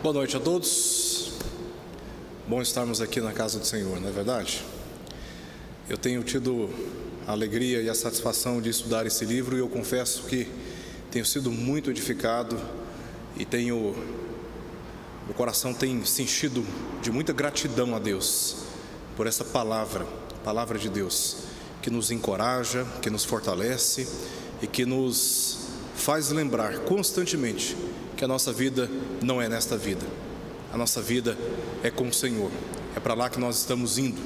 Boa noite a todos. Bom estarmos aqui na casa do Senhor, não é verdade? Eu tenho tido a alegria e a satisfação de estudar esse livro e eu confesso que tenho sido muito edificado e meu coração tem se enchido de muita gratidão a Deus por essa palavra de Deus, que nos encoraja, que nos fortalece e que nos faz lembrar constantemente que a nossa vida não é nesta vida. A nossa vida é com o Senhor, é para lá que nós estamos indo.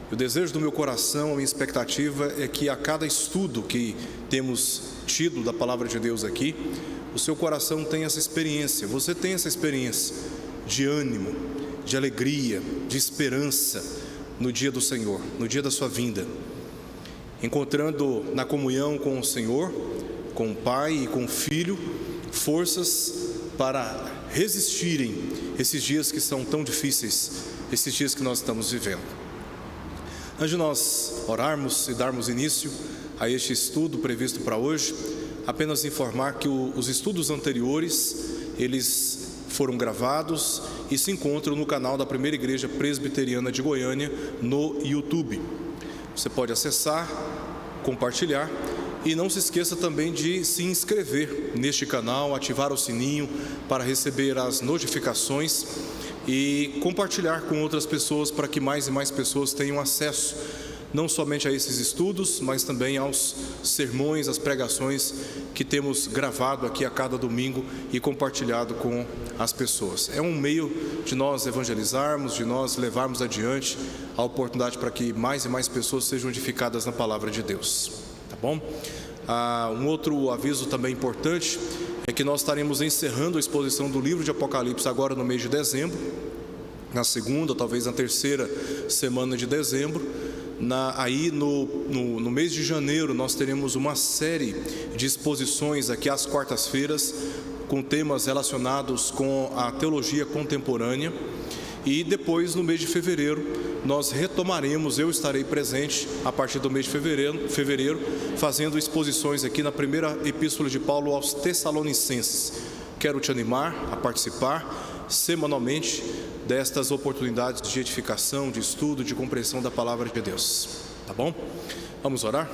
E o desejo do meu coração, a minha expectativa é que a cada estudo que temos tido da palavra de Deus aqui, o seu coração tenha essa experiência, você tem essa experiência de ânimo, de alegria, de esperança no dia do Senhor, no dia da sua vinda, encontrando na comunhão com o Senhor, com o Pai e com o Filho, forças para resistirem esses dias que são tão difíceis, esses dias que nós estamos vivendo. Antes de nós orarmos e darmos início a este estudo previsto para hoje, apenas informar que os estudos anteriores, eles foram gravados e se encontram no canal da Primeira Igreja Presbiteriana de Goiânia no YouTube. Você pode acessar, compartilhar e não se esqueça também de se inscrever neste canal, ativar o sininho para receber as notificações e compartilhar com outras pessoas para que mais e mais pessoas tenham acesso não somente a esses estudos, mas também aos sermões, às pregações que temos gravado aqui a cada domingo e compartilhado com as pessoas. É um meio de nós evangelizarmos, de nós levarmos adiante a oportunidade para que mais e mais pessoas sejam edificadas na palavra de Deus. Tá bom? Um outro aviso também importante é que nós estaremos encerrando a exposição do livro de Apocalipse agora no mês de dezembro, na segunda, talvez na terceira semana de dezembro. Aí no mês de janeiro nós teremos uma série de exposições aqui às quartas-feiras com temas relacionados com a teologia contemporânea. E depois, no mês de fevereiro, nós retomaremos, eu estarei presente a partir do mês de fevereiro, fazendo exposições aqui na primeira epístola de Paulo aos Tessalonicenses. Quero te animar a participar semanalmente destas oportunidades de edificação, de estudo, de compreensão da palavra de Deus. Tá bom? Vamos orar?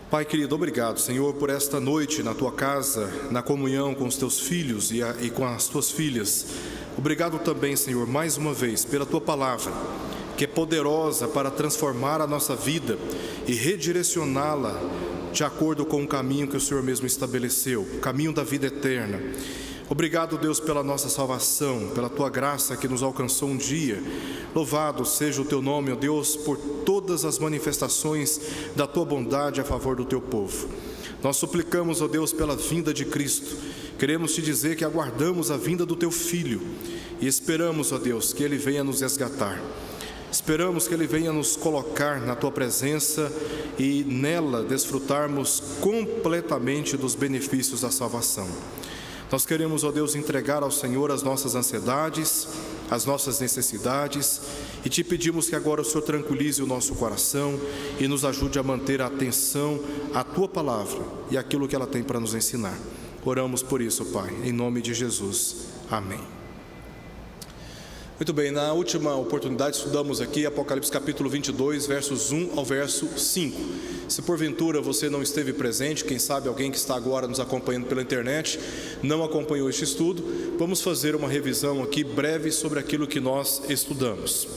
Pai querido, obrigado, Senhor, por esta noite na tua casa, na comunhão com os teus filhos e com as tuas filhas. Obrigado também, Senhor, mais uma vez, pela tua palavra, que é poderosa para transformar a nossa vida e redirecioná-la de acordo com o caminho que o Senhor mesmo estabeleceu, o caminho da vida eterna. Obrigado, Deus, pela nossa salvação, pela tua graça que nos alcançou um dia. Louvado seja o teu nome, ó Deus, por todas as manifestações da tua bondade a favor do teu povo. Nós suplicamos, ó Deus, pela vinda de Cristo. Queremos te dizer que aguardamos a vinda do teu Filho e esperamos, ó Deus, que ele venha nos resgatar. Esperamos que ele venha nos colocar na tua presença e nela desfrutarmos completamente dos benefícios da salvação. Nós queremos, ó Deus, entregar ao Senhor as nossas ansiedades, as nossas necessidades e te pedimos que agora o Senhor tranquilize o nosso coração e nos ajude a manter a atenção à tua palavra e aquilo que ela tem para nos ensinar. Oramos por isso, Pai, em nome de Jesus. Amém. Muito bem, na última oportunidade estudamos aqui Apocalipse capítulo 22, versos 1 ao verso 5. Se porventura você não esteve presente, quem sabe alguém que está agora nos acompanhando pela internet não acompanhou este estudo, vamos fazer uma revisão aqui breve sobre aquilo que nós estudamos.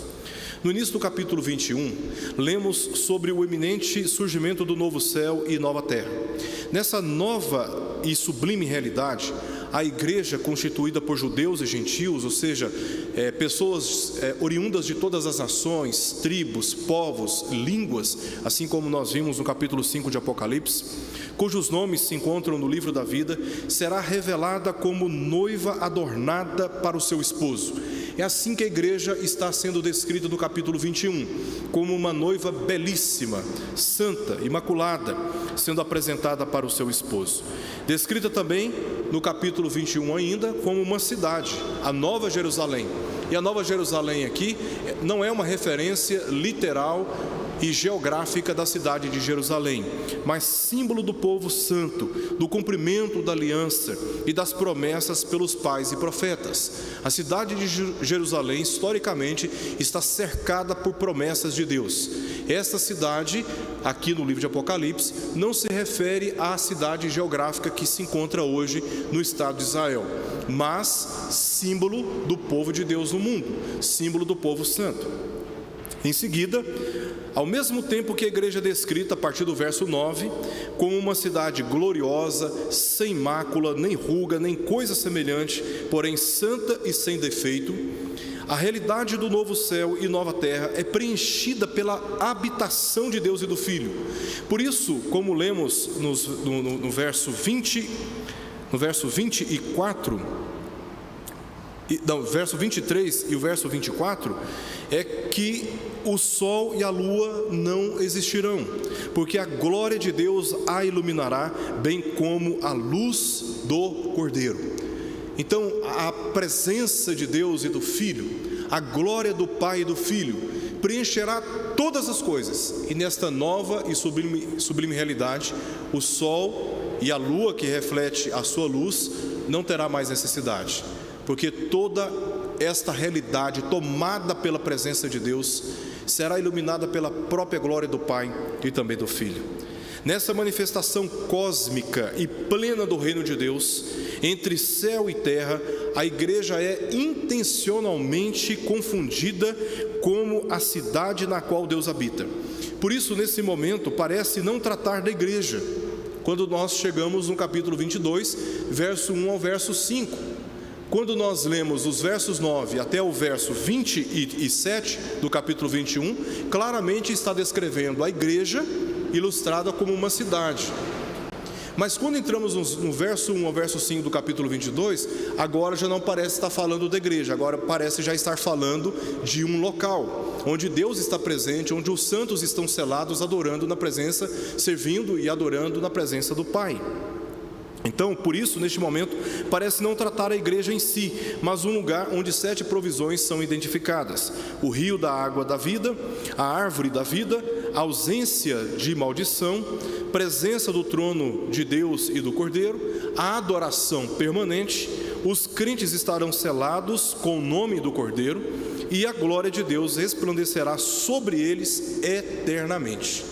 No início do capítulo 21, lemos sobre o iminente surgimento do novo céu e nova terra. Nessa nova e sublime realidade, a igreja constituída por judeus e gentios, ou seja, pessoas oriundas de todas as nações, tribos, povos, línguas, assim como nós vimos no capítulo 5 de Apocalipse, cujos nomes se encontram no livro da vida, será revelada como noiva adornada para o seu esposo. É assim que a igreja está sendo descrita no capítulo 21, como uma noiva belíssima, santa, imaculada, sendo apresentada para o seu esposo. Descrita também no capítulo 21 ainda como uma cidade, a Nova Jerusalém. E a Nova Jerusalém aqui não é uma referência literal e geográfica da cidade de Jerusalém, mas símbolo do povo santo, do cumprimento da aliança e das promessas pelos pais e profetas. A cidade de Jerusalém, historicamente, está cercada por promessas de Deus. Esta cidade, aqui no livro de Apocalipse, não se refere à cidade geográfica que se encontra hoje no estado de Israel, mas símbolo do povo de Deus no mundo, símbolo do povo santo. Em seguida, ao mesmo tempo que a igreja é descrita a partir do verso 9, como uma cidade gloriosa, sem mácula, nem ruga, nem coisa semelhante, porém santa e sem defeito, a realidade do novo céu e nova terra é preenchida pela habitação de Deus e do Filho. Por isso, como lemos no verso 20, no verso 24, verso 23 e o verso 24, é que o sol e a lua não existirão, porque a glória de Deus a iluminará, bem como a luz do Cordeiro. Então, a presença de Deus e do Filho, a glória do Pai e do Filho, preencherá todas as coisas, e nesta nova e sublime realidade, o sol e a lua, que reflete a sua luz, não terá mais necessidade, porque toda esta realidade tomada pela presença de Deus será iluminada pela própria glória do Pai e também do Filho. Nessa manifestação cósmica e plena do reino de Deus, entre céu e terra, a igreja é intencionalmente confundida como a cidade na qual Deus habita. Por isso, nesse momento, parece não tratar da igreja, quando nós chegamos no capítulo 22, verso 1 ao verso 5. Quando nós lemos os versos 9 até o verso 27 do capítulo 21, claramente está descrevendo a igreja ilustrada como uma cidade. Mas quando entramos no verso 1 ao verso 5 do capítulo 22, agora já não parece estar falando da igreja, agora parece já estar falando de um local, onde Deus está presente, onde os santos estão selados, adorando na presença, servindo e adorando na presença do Pai. Então, por isso, neste momento, parece não tratar a igreja em si, mas um lugar onde 7 provisões são identificadas: o rio da água da vida, a árvore da vida, a ausência de maldição, presença do trono de Deus e do Cordeiro, a adoração permanente, os crentes estarão selados com o nome do Cordeiro, e a glória de Deus resplandecerá sobre eles eternamente.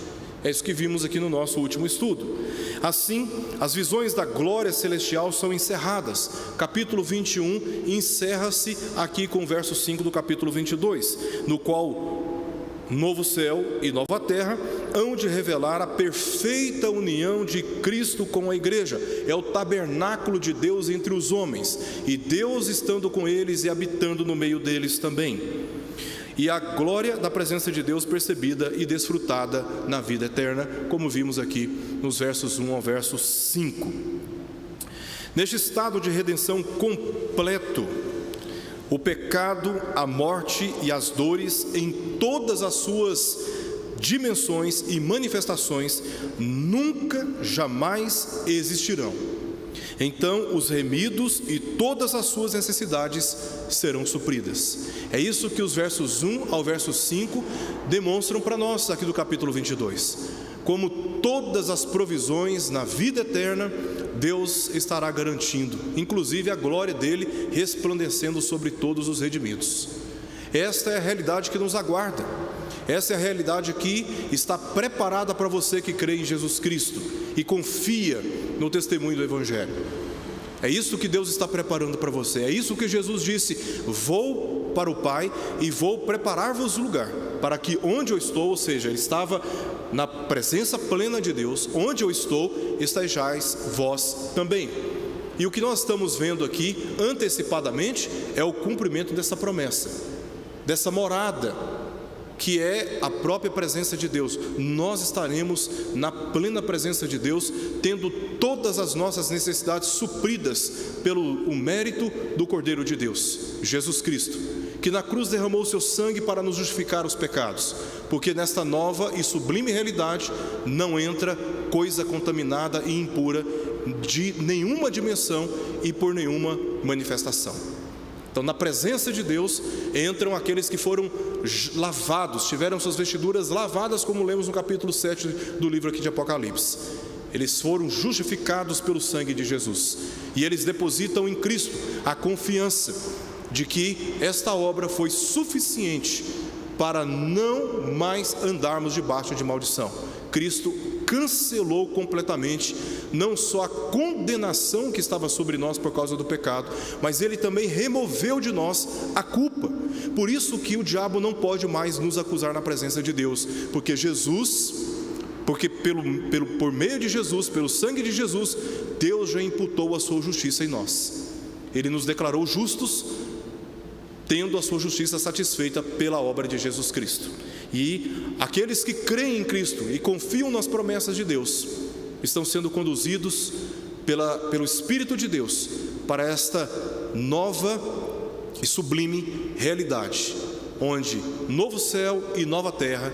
É isso que vimos aqui no nosso último estudo. Assim, as visões da glória celestial são encerradas. Capítulo 21 encerra-se aqui com o verso 5 do capítulo 22, no qual novo céu e nova terra hão de revelar a perfeita união de Cristo com a igreja. É o tabernáculo de Deus entre os homens, e Deus estando com eles e habitando no meio deles também. E a glória da presença de Deus percebida e desfrutada na vida eterna, como vimos aqui nos versos 1 ao verso 5. Neste estado de redenção completo, o pecado, a morte e as dores, em todas as suas dimensões e manifestações, nunca, jamais existirão. Então os remidos e todas as suas necessidades serão supridas. É isso que os versos 1 ao verso 5 demonstram para nós aqui do capítulo 22. Como todas as provisões na vida eterna, Deus estará garantindo, inclusive a glória dele resplandecendo sobre todos os redimidos. Esta é a realidade que nos aguarda. Essa é a realidade que está preparada para você que crê em Jesus Cristo e confia no testemunho do Evangelho. É isso que Deus está preparando para você. É isso que Jesus disse: vou para o Pai e vou preparar-vos lugar, para que onde eu estou, ou seja, ele estava na presença plena de Deus, onde eu estou, estejais vós também. E o que nós estamos vendo aqui, antecipadamente, é o cumprimento dessa promessa, dessa morada, que é a própria presença de Deus. Nós estaremos na plena presença de Deus, tendo todas as nossas necessidades supridas pelo mérito do Cordeiro de Deus, Jesus Cristo, que na cruz derramou o seu sangue para nos justificar os pecados, porque nesta nova e sublime realidade não entra coisa contaminada e impura de nenhuma dimensão e por nenhuma manifestação. Então, na presença de Deus entram aqueles que foram lavados, tiveram suas vestiduras lavadas, como lemos no capítulo 7 do livro aqui de Apocalipse. Eles foram justificados pelo sangue de Jesus, e eles depositam em Cristo a confiança de que esta obra foi suficiente para não mais andarmos debaixo de maldição. Cristo cancelou completamente não só a condenação que estava sobre nós por causa do pecado, mas Ele também removeu de nós a culpa. Por isso que o diabo não pode mais nos acusar na presença de Deus, porque por meio de Jesus, pelo sangue de Jesus, Deus já imputou a sua justiça em nós. Ele nos declarou justos, tendo a sua justiça satisfeita pela obra de Jesus Cristo. E aqueles que creem em Cristo e confiam nas promessas de Deus, estão sendo conduzidos pelo Espírito de Deus para esta nova e sublime realidade, onde novo céu e nova terra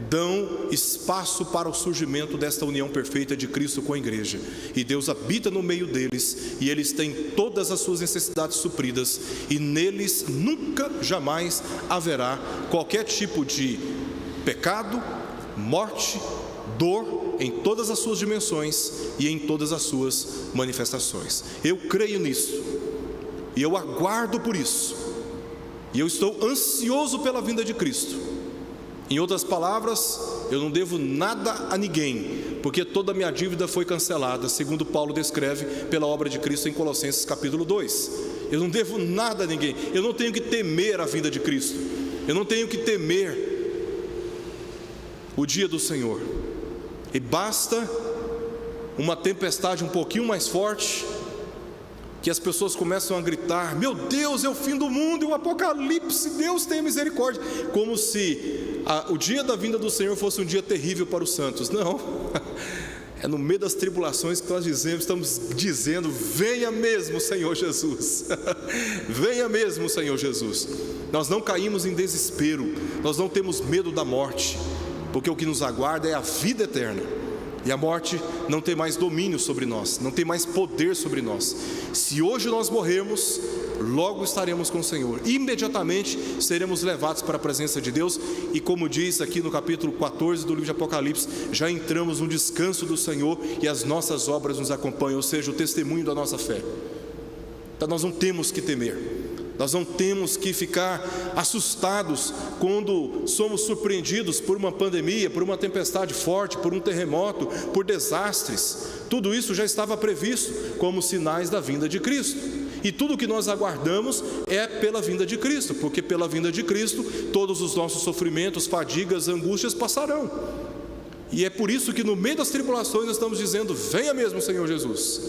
dão espaço para o surgimento desta união perfeita de Cristo com a igreja, e Deus habita no meio deles, e eles têm todas as suas necessidades supridas, e neles nunca, jamais haverá qualquer tipo de pecado, morte, dor, em todas as suas dimensões e em todas as suas manifestações. Eu creio nisso, e eu aguardo por isso, e eu estou ansioso pela vinda de Cristo. Em outras palavras, eu não devo nada a ninguém, porque toda a minha dívida foi cancelada, segundo Paulo descreve pela obra de Cristo em Colossenses capítulo 2. Eu não devo nada a ninguém, eu não tenho que temer a vinda de Cristo, eu não tenho que temer o dia do Senhor. E basta uma tempestade um pouquinho mais forte, que as pessoas começam a gritar: meu Deus, é o fim do mundo, é o apocalipse, Deus tenha misericórdia, como se o dia da vinda do Senhor fosse um dia terrível para os santos. Não, é no meio das tribulações que nós estamos dizendo: venha mesmo, Senhor Jesus, venha mesmo, Senhor Jesus. Nós não caímos em desespero, nós não temos medo da morte, porque o que nos aguarda é a vida eterna, e a morte não tem mais domínio sobre nós, não tem mais poder sobre nós. Se hoje nós morrermos, logo estaremos com o Senhor, imediatamente seremos levados para a presença de Deus, e como diz aqui no capítulo 14 do livro de Apocalipse, já entramos no descanso do Senhor, e as nossas obras nos acompanham, ou seja, o testemunho da nossa fé. Então nós não temos que temer, nós não temos que ficar assustados quando somos surpreendidos por uma pandemia, por uma tempestade forte, por um terremoto, por desastres. Tudo isso já estava previsto como sinais da vinda de Cristo, e tudo o que nós aguardamos é pela vinda de Cristo, porque pela vinda de Cristo todos os nossos sofrimentos, fadigas, angústias passarão. E é por isso que no meio das tribulações nós estamos dizendo: venha mesmo, Senhor Jesus,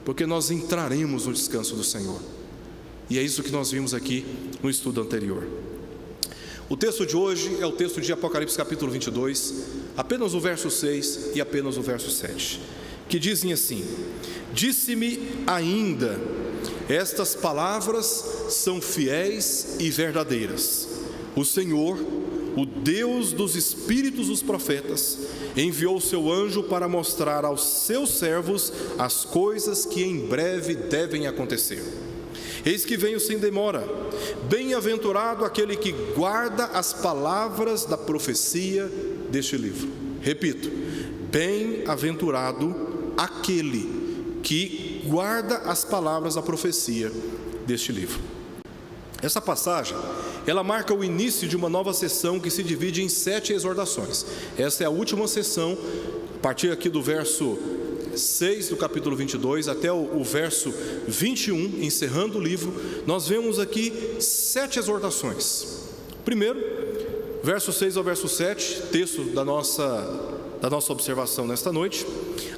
porque nós entraremos no descanso do Senhor. E é isso que nós vimos aqui no estudo anterior. O texto de hoje é o texto de Apocalipse capítulo 22, apenas o verso 6 e apenas o verso 7, que dizem assim: disse-me ainda, estas palavras são fiéis e verdadeiras. O Senhor, o Deus dos espíritos dos profetas, enviou o seu anjo para mostrar aos seus servos as coisas que em breve devem acontecer. Eis que venho sem demora. Bem-aventurado aquele que guarda as palavras da profecia deste livro. Repito, bem-aventurado aquele que guarda as palavras da profecia deste livro. Essa passagem, ela marca o início de uma nova sessão que se divide em 7 exortações. Essa é a última sessão, a partir aqui do verso 6 do capítulo 22 até o verso 21, encerrando o livro, nós vemos aqui 7 exortações. Primeiro, verso 6 ao verso 7, texto da nossa observação nesta noite: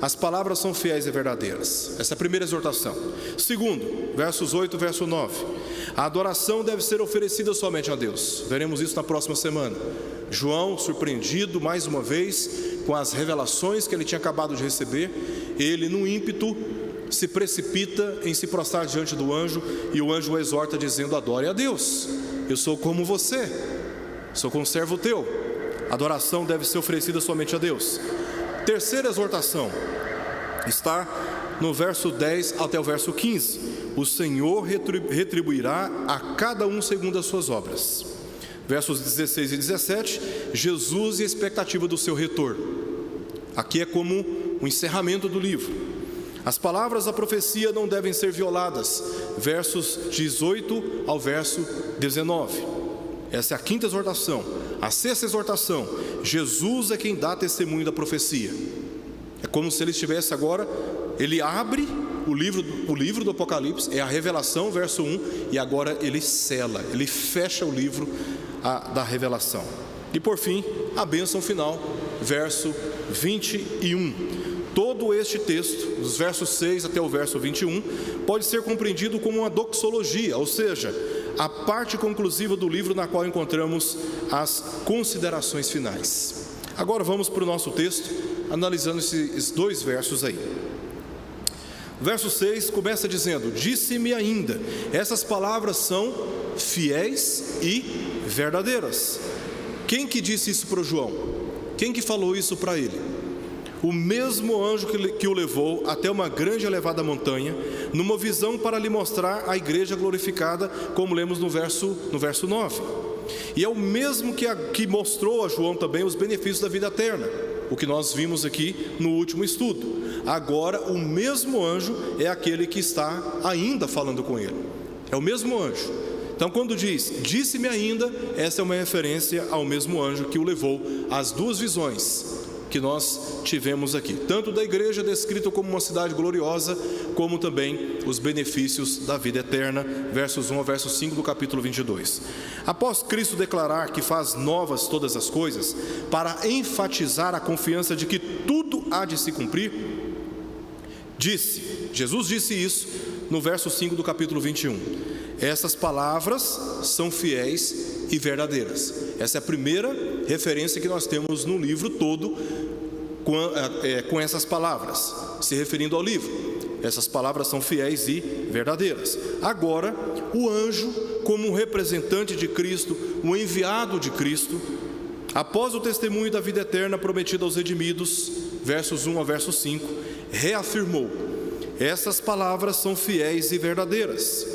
as palavras são fiéis e verdadeiras. Essa é a primeira exortação. Segundo, versos 8 e verso 9, a adoração deve ser oferecida somente a Deus. Veremos isso na próxima semana. João, surpreendido mais uma vez com as revelações que ele tinha acabado de receber, ele, no ímpeto, se precipita em se prostrar diante do anjo, e o anjo o exorta dizendo: adore a Deus, eu sou como você, sou conservo teu. Adoração deve ser oferecida somente a Deus. Terceira exortação está no verso 10 até o verso 15, o Senhor retribuirá a cada um segundo as suas obras. Versos 16 e 17, Jesus e a expectativa do seu retorno. Aqui é como o encerramento do livro. As palavras da profecia não devem ser violadas. Versos 18 ao verso 19. Essa é a quinta exortação. A sexta exortação: Jesus é quem dá testemunho da profecia. É como se ele estivesse agora, ele abre o livro do Apocalipse, é a revelação, verso 1, e agora ele sela, ele fecha o livro da revelação. E por fim, a bênção final, verso 21. Todo este texto, dos versos 6 até o verso 21, pode ser compreendido como uma doxologia, ou seja, a parte conclusiva do livro na qual encontramos as considerações finais. Agora vamos para o nosso texto, analisando esses dois versos aí. O verso 6 começa dizendo: disse-me ainda. Essas palavras são fiéis e verdadeiras. Quem que disse isso para o João? Quem que falou isso para ele? O mesmo anjo que o levou até uma grande e elevada montanha, numa visão para lhe mostrar a igreja glorificada, como lemos no verso 9. E é o mesmo que mostrou a João também os benefícios da vida eterna, o que nós vimos aqui no último estudo. Agora o mesmo anjo é aquele que está ainda falando com ele. É o mesmo anjo. Então quando diz, disse-me ainda, essa é uma referência ao mesmo anjo que o levou às duas visões que nós tivemos aqui, tanto da igreja descrita como uma cidade gloriosa, como também os benefícios da vida eterna, versos 1 ao verso 5 do capítulo 22. Após Cristo declarar que faz novas todas as coisas, para enfatizar a confiança de que tudo há de se cumprir, Jesus disse isso no verso 5 do capítulo 21. Essas palavras são fiéis e verdadeiras. Essa é a primeira referência que nós temos no livro todo com essas palavras, se referindo ao livro. Essas palavras são fiéis e verdadeiras. Agora, o anjo, como um representante de Cristo, um enviado de Cristo, após o testemunho da vida eterna prometida aos redimidos, versos 1 ao verso 5, reafirmou: essas palavras são fiéis e verdadeiras.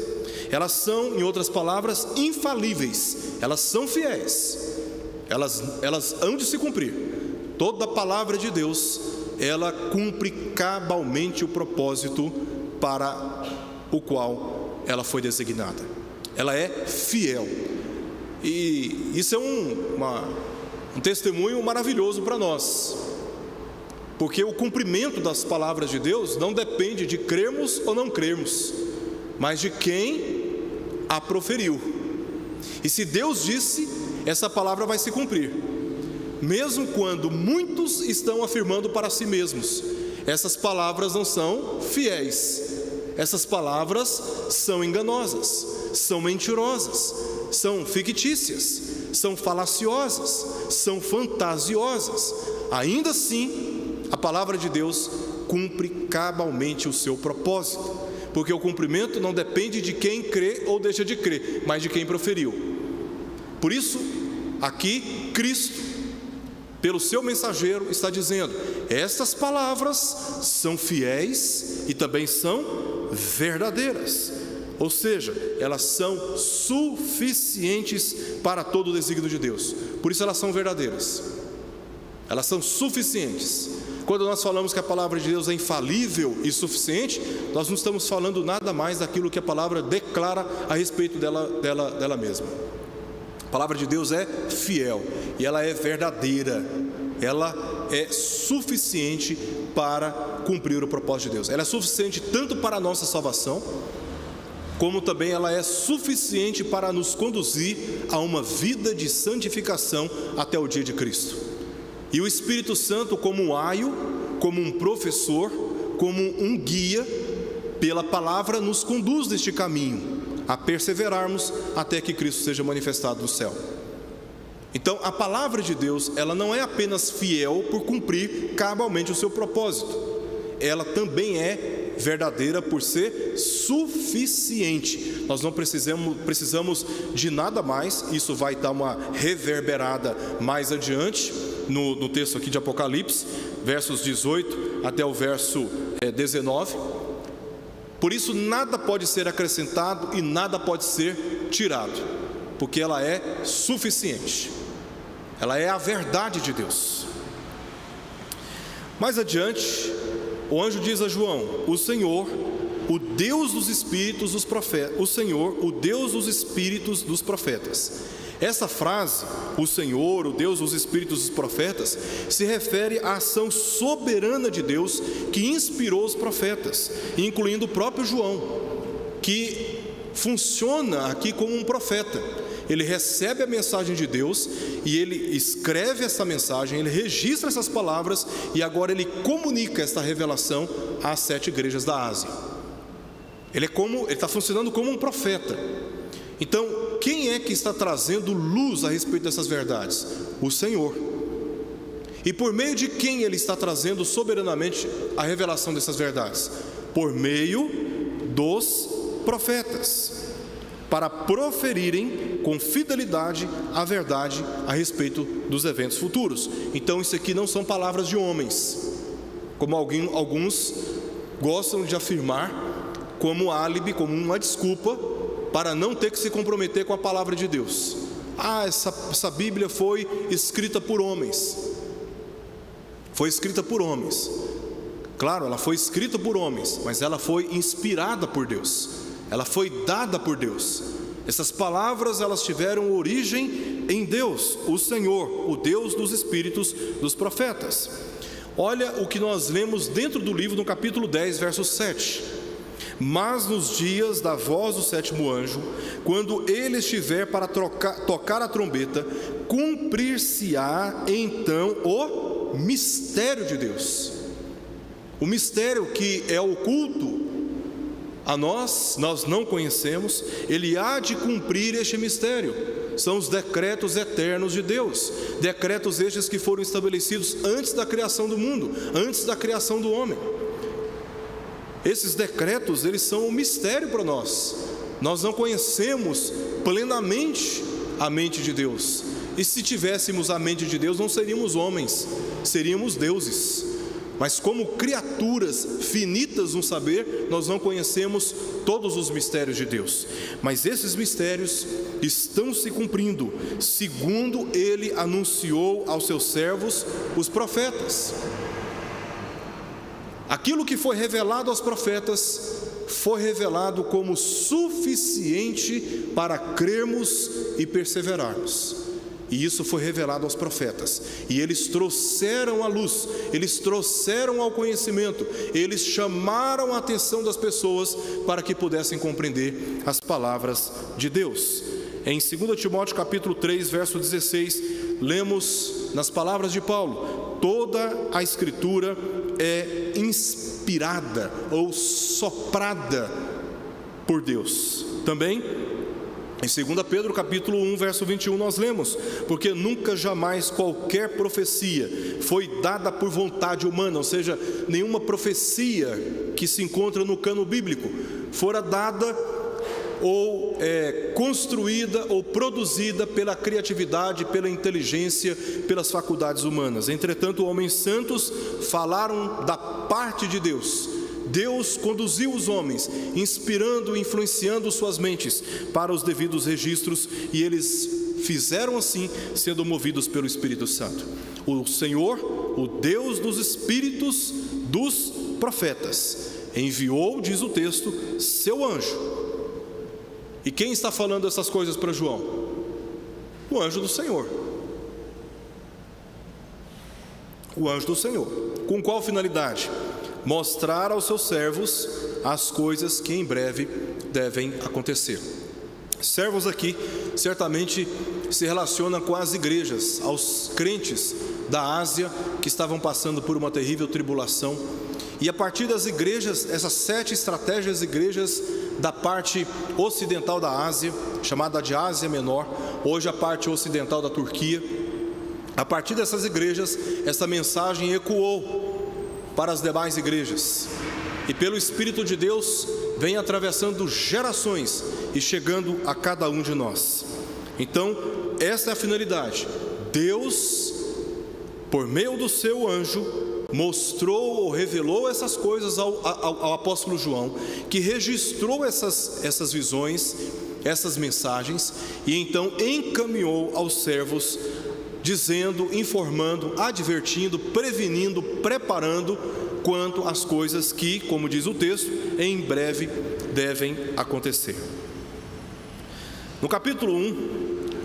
Elas são, em outras palavras, infalíveis. Elas são fiéis. Elas hão de se cumprir. Toda a palavra de Deus, ela cumpre cabalmente o propósito para o qual ela foi designada. Ela é fiel. E isso é um testemunho maravilhoso para nós, porque o cumprimento das palavras de Deus não depende de crermos ou não crermos, mas de quem a proferiu. E se Deus disse, essa palavra vai se cumprir, mesmo quando muitos estão afirmando para si mesmos. Essas palavras não são fiéis, essas palavras são enganosas, são mentirosas, são fictícias, são falaciosas, são fantasiosas. Ainda assim, a palavra de Deus cumpre cabalmente o seu propósito, porque o cumprimento não depende de quem crê ou deixa de crer, mas de quem proferiu. Por isso, aqui Cristo, pelo seu mensageiro, está dizendo: estas palavras são fiéis e também são verdadeiras. Ou seja, elas são suficientes para todo o desígnio de Deus. Por isso elas são verdadeiras. Elas são suficientes. Quando nós falamos que a palavra de Deus é infalível e suficiente, nós não estamos falando nada mais daquilo que a palavra declara a respeito dela mesma. A palavra de Deus é fiel e ela é verdadeira. Ela é suficiente para cumprir o propósito de Deus. Ela é suficiente tanto para a nossa salvação, como também ela é suficiente para nos conduzir a uma vida de santificação até o dia de Cristo. E o Espírito Santo, como um aio, como um professor, como um guia, pela palavra nos conduz neste caminho, a perseverarmos até que Cristo seja manifestado no céu. Então, a palavra de Deus, ela não é apenas fiel por cumprir cabalmente o seu propósito, ela também é verdadeira por ser suficiente. Nós não precisamos de nada mais. Isso vai dar uma reverberada mais adiante no texto aqui de Apocalipse, versos 18 até o verso 19. Por isso nada pode ser acrescentado e nada pode ser tirado, porque ela é suficiente. Ela é a verdade de Deus. Mais adiante, o anjo diz a João: o Senhor, o Deus dos espíritos dos profetas, o Senhor, o Deus dos espíritos dos profetas. Essa frase, o Senhor, o Deus dos espíritos dos profetas, se refere à ação soberana de Deus que inspirou os profetas, incluindo o próprio João, que funciona aqui como um profeta. Ele recebe a mensagem de Deus e ele escreve essa mensagem, ele registra essas palavras e agora ele comunica esta revelação às 7 igrejas da Ásia. Ele está funcionando como um profeta. Então, quem é que está trazendo luz a respeito dessas verdades? O Senhor. E por meio de quem ele está trazendo soberanamente a revelação dessas verdades? Por meio dos profetas, para proferirem com fidelidade a verdade a respeito dos eventos futuros. Então isso aqui não são palavras de homens, como alguns gostam de afirmar, como álibi, como uma desculpa para não ter que se comprometer com a palavra de Deus. Essa Bíblia foi escrita por homens. Foi escrita por homens. Claro, ela foi escrita por homens, mas ela foi inspirada por Deus. Ela foi dada por Deus. Essas palavras, elas tiveram origem em Deus, o Senhor, o Deus dos espíritos dos profetas. Olha o que nós lemos dentro do livro, no capítulo 10, verso 7. Mas nos dias da voz do 7º anjo, quando ele estiver para tocar a trombeta, cumprir-se-á então o mistério de Deus. O mistério que é oculto a nós não conhecemos, ele há de cumprir este mistério. São os decretos eternos de Deus, decretos estes que foram estabelecidos antes da criação do mundo, antes da criação do homem. Esses decretos, eles são um mistério para nós. Nós não conhecemos plenamente a mente de Deus. E se tivéssemos a mente de Deus, não seríamos homens, seríamos deuses. Mas como criaturas finitas no saber, nós não conhecemos todos os mistérios de Deus. Mas esses mistérios estão se cumprindo, segundo Ele anunciou aos seus servos, os profetas. Aquilo que foi revelado aos profetas foi revelado como suficiente para crermos e perseverarmos. E isso foi revelado aos profetas. E eles trouxeram a luz, eles trouxeram ao conhecimento, eles chamaram a atenção das pessoas para que pudessem compreender as palavras de Deus. Em 2 Timóteo capítulo 3, verso 16, lemos nas palavras de Paulo: toda a Escritura é inspirada ou soprada por Deus. Também em 2 Pedro capítulo 1, verso 21, nós lemos: porque nunca jamais qualquer profecia foi dada por vontade humana, ou seja, nenhuma profecia que se encontra no cano bíblico fora dada ou construída ou produzida pela criatividade, pela inteligência, pelas faculdades humanas. Entretanto, homens santos falaram da parte de Deus. Deus conduziu os homens, inspirando e influenciando suas mentes para os devidos registros, e eles fizeram assim, sendo movidos pelo Espírito Santo. O Senhor, o Deus dos espíritos dos profetas, enviou, diz o texto, seu anjo. E quem está falando essas coisas para João? O anjo do Senhor. O anjo do Senhor. Com qual finalidade? Mostrar aos seus servos as coisas que em breve devem acontecer. Servos aqui certamente se relaciona com as igrejas, aos crentes da Ásia que estavam passando por uma terrível tribulação. E a partir das igrejas, essas 7 estratégias igrejas da parte ocidental da Ásia, chamada de Ásia Menor, hoje a parte ocidental da Turquia, a partir dessas igrejas, essa mensagem ecoou para as demais igrejas, e pelo Espírito de Deus vem atravessando gerações e chegando a cada um de nós. Então, essa é a finalidade. Deus, por meio do seu anjo, mostrou ou revelou essas coisas ao apóstolo João, que registrou essas visões, essas mensagens, e então encaminhou aos servos, dizendo, informando, advertindo, prevenindo, preparando quanto às coisas que, como diz o texto, em breve devem acontecer. No capítulo 1,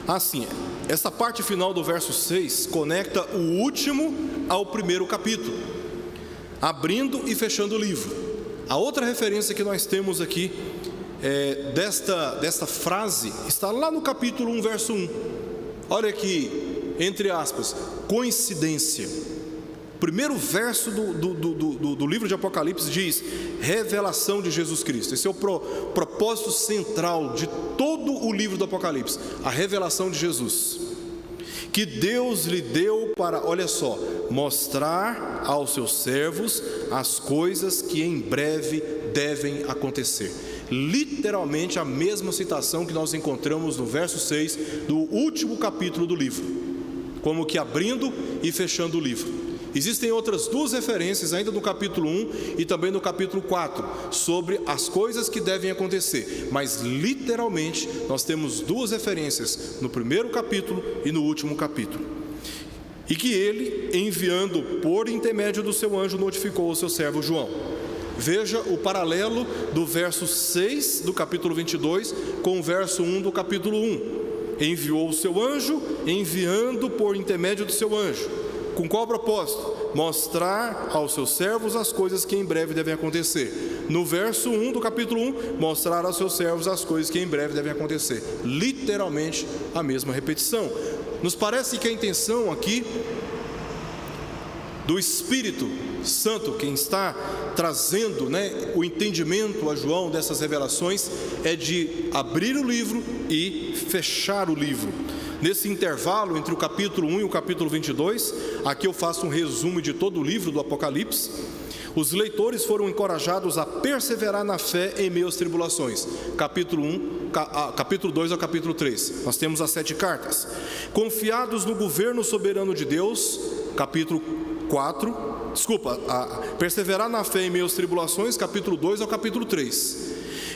assim, essa parte final do verso 6 conecta o último ao primeiro capítulo, abrindo e fechando o livro. A outra referência que nós temos aqui desta frase está lá no capítulo 1, verso 1. Olha aqui, entre aspas, coincidência. O primeiro verso do livro de Apocalipse diz: revelação de Jesus Cristo. Esse é o propósito central de todo o livro do Apocalipse, a revelação de Jesus, que Deus lhe deu para, olha só, mostrar aos seus servos as coisas que em breve devem acontecer. Literalmente a mesma citação que nós encontramos no verso 6 do último capítulo do livro, como que abrindo e fechando o livro. Existem outras duas referências ainda no capítulo 1 e também no capítulo 4 sobre as coisas que devem acontecer, mas literalmente nós temos duas referências no primeiro capítulo e no último capítulo. E que ele, enviando por intermédio do seu anjo, notificou ao seu servo João. Veja o paralelo do verso 6 do capítulo 22 com o verso 1 do capítulo 1. Enviou o seu anjo, enviando por intermédio do seu anjo. Com qual propósito? Mostrar aos seus servos as coisas que em breve devem acontecer. No verso 1 do capítulo 1, mostrar aos seus servos as coisas que em breve devem acontecer. Literalmente a mesma repetição. Nos parece que a intenção aqui do Espírito Santo, quem está trazendo, o entendimento a João dessas revelações, é de abrir o livro e fechar o livro. Nesse intervalo entre o capítulo 1 e o capítulo 22, aqui eu faço um resumo de todo o livro do Apocalipse. Os leitores foram encorajados a perseverar na fé em meio às tribulações. Capítulo 2 ao capítulo 3, nós temos as 7 cartas. Confiados no governo soberano de Deus, capítulo 4, perseverar na fé em meio às tribulações, capítulo 2 ao capítulo 3.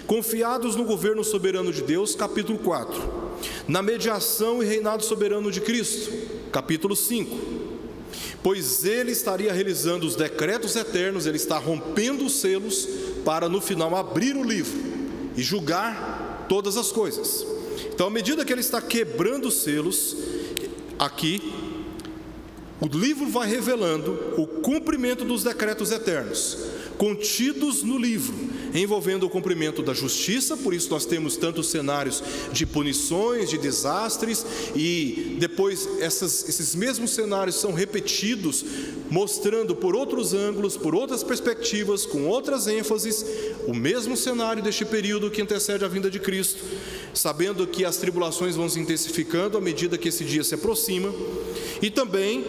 Confiados no governo soberano de Deus, capítulo 4. Na mediação e reinado soberano de Cristo, capítulo 5. Pois ele estaria realizando os decretos eternos, ele está rompendo os selos para no final abrir o livro e julgar todas as coisas. Então, à medida que ele está quebrando os selos, aqui o livro vai revelando o cumprimento dos decretos eternos contidos no livro, envolvendo o cumprimento da justiça. Por isso nós temos tantos cenários de punições, de desastres, e depois esses mesmos cenários são repetidos, mostrando por outros ângulos, por outras perspectivas, com outras ênfases, o mesmo cenário deste período que antecede a vinda de Cristo, sabendo que as tribulações vão se intensificando à medida que esse dia se aproxima, e também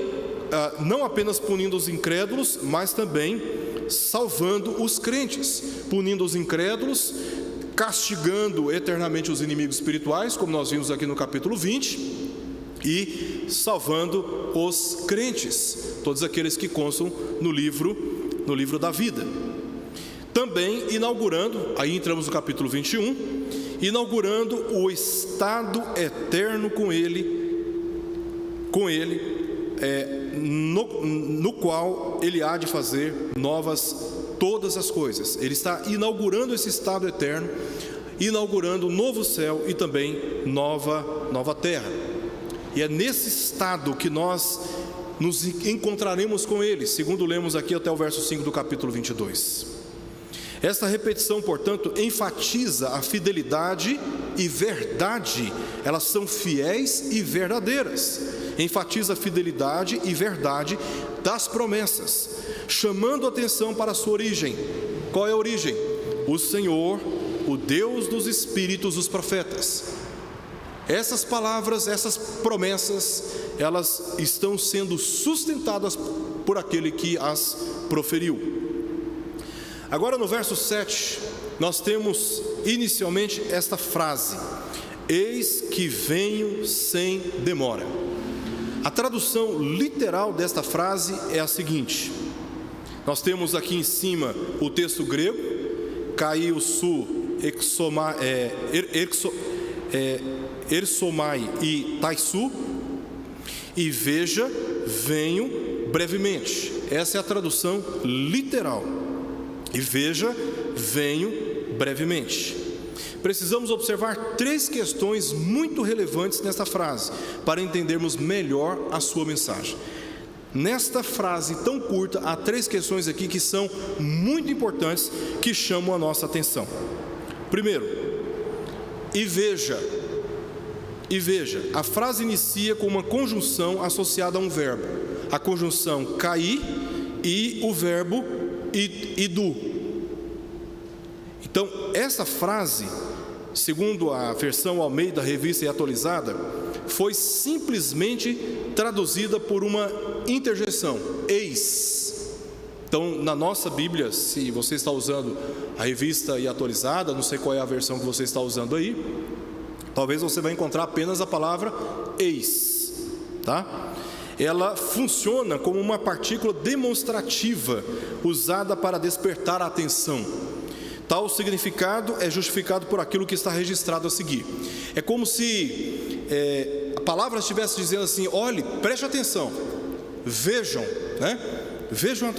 não apenas punindo os incrédulos, mas também salvando os crentes, punindo os incrédulos, castigando eternamente os inimigos espirituais, como nós vimos aqui no capítulo 20, e salvando os crentes, todos aqueles que constam no livro da vida. Também inaugurando, aí entramos no capítulo 21, inaugurando o estado eterno com ele, no qual ele há de fazer novas todas as coisas. Ele está inaugurando esse estado eterno, inaugurando novo céu e também nova terra. E é nesse estado que nós nos encontraremos com ele, segundo lemos aqui até o verso 5 do capítulo 22. Esta repetição, portanto, enfatiza a fidelidade e verdade. Elas são fiéis e verdadeiras. Enfatiza a fidelidade e verdade das promessas, chamando a atenção para a sua origem. Qual é a origem? O Senhor, o Deus dos espíritos dos profetas. Essas palavras, essas promessas, elas estão sendo sustentadas por aquele que as proferiu. Agora no verso 7, nós temos inicialmente esta frase: eis que venho sem demora. A tradução literal desta frase é a seguinte: Nós temos aqui em cima o texto grego, Kai su ersomai e taisu, e veja, venho brevemente. Essa é a tradução literal. E veja, venho brevemente. Precisamos observar 3 questões muito relevantes nesta frase, para entendermos melhor a sua mensagem. Nesta frase tão curta, há 3 questões aqui que são muito importantes, que chamam a nossa atenção. Primeiro, e veja, a frase inicia com uma conjunção associada a um verbo, a conjunção kai e o verbo idu. Então, essa frase, segundo a versão Almeida, Revista e Atualizada, foi simplesmente traduzida por uma interjeição, eis. Então, na nossa Bíblia, se você está usando a Revista e Atualizada, não sei qual é a versão que você está usando aí, talvez você vai encontrar apenas a palavra eis, tá? Ela funciona como uma partícula demonstrativa, usada para despertar a atenção. Tal significado é justificado por aquilo que está registrado a seguir. É como se a palavra estivesse dizendo assim: olhe, preste atenção, vejam, né? Vejam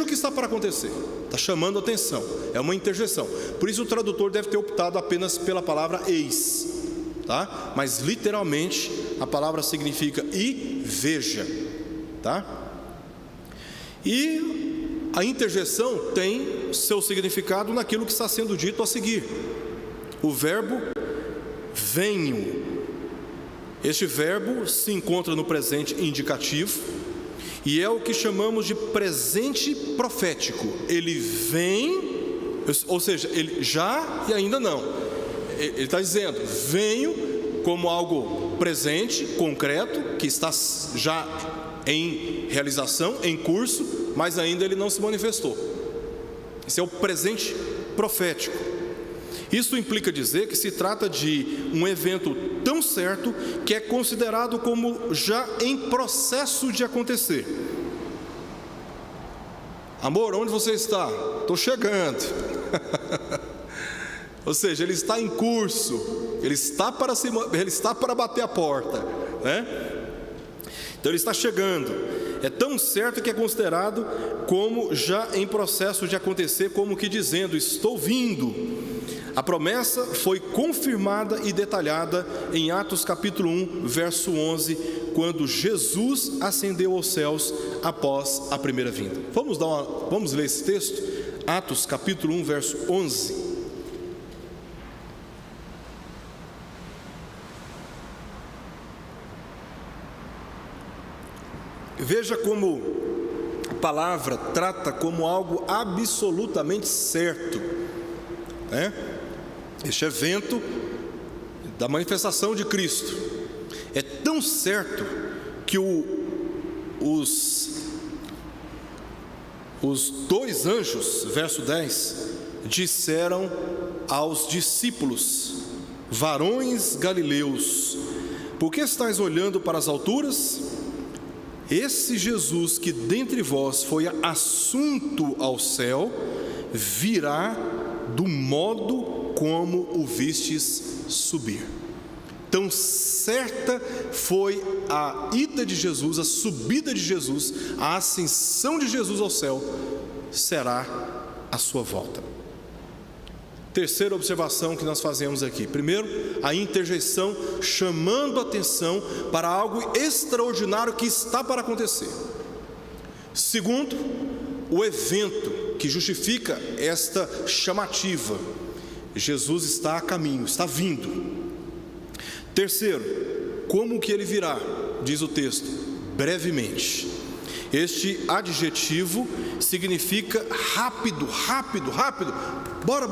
o que está para acontecer. Está chamando a atenção, é uma interjeição. Por isso o tradutor deve ter optado apenas pela palavra eis, tá? Mas literalmente a palavra significa e veja, tá? E a interjeição tem seu significado naquilo que está sendo dito a seguir. O verbo venho. Este verbo se encontra no presente indicativo e é o que chamamos de presente profético. Ele vem, ou seja, ele já e ainda não. Ele está dizendo, venho como algo presente, concreto, que está já em realização, em curso, mas ainda ele não se manifestou. Esse é o presente profético. Isso implica dizer que se trata de um evento tão certo que é considerado como já em processo de acontecer. Amor, onde você está? Estou chegando. Ou seja, ele está em curso, ele está para bater a porta, né? Então ele está chegando. É tão certo que é considerado como já em processo de acontecer, como que dizendo, estou vindo. A promessa foi confirmada e detalhada em Atos capítulo 1, verso 11, quando Jesus ascendeu aos céus após a primeira vinda. Vamos ler esse texto? Atos capítulo 1, verso 11. Veja como a palavra trata como algo absolutamente certo, né? Este evento da manifestação de Cristo é tão certo que os 2 anjos, verso 10, disseram aos discípulos: varões galileus, por que estáis olhando para as alturas? Esse Jesus que dentre vós foi assunto ao céu, virá do modo como o vistes subir. Tão certa foi a ida de Jesus, a subida de Jesus, a ascensão de Jesus ao céu, será a sua volta. Terceira observação que nós fazemos aqui. Primeiro, a interjeição chamando a atenção para algo extraordinário que está para acontecer. Segundo, o evento que justifica esta chamativa. Jesus está a caminho, está vindo. Terceiro, como que ele virá? Diz o texto, brevemente. Este adjetivo significa rápido, rápido, rápido. Bora.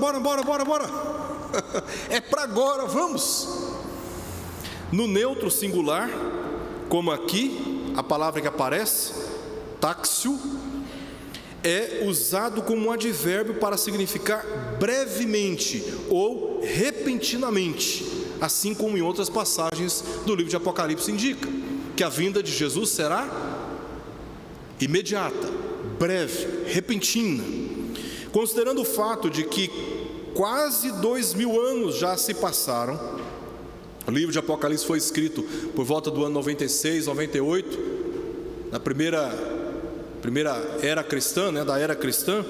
É para agora, vamos. No neutro singular, como aqui, a palavra que aparece, táxio, é usado como um advérbio para significar brevemente ou repentinamente, assim como em outras passagens do livro de Apocalipse indica que a vinda de Jesus será imediata, breve, repentina. Considerando o fato de que quase 2000 anos já se passaram, o livro de Apocalipse foi escrito por volta do ano 96, 98, na primeira era cristã, da era cristã.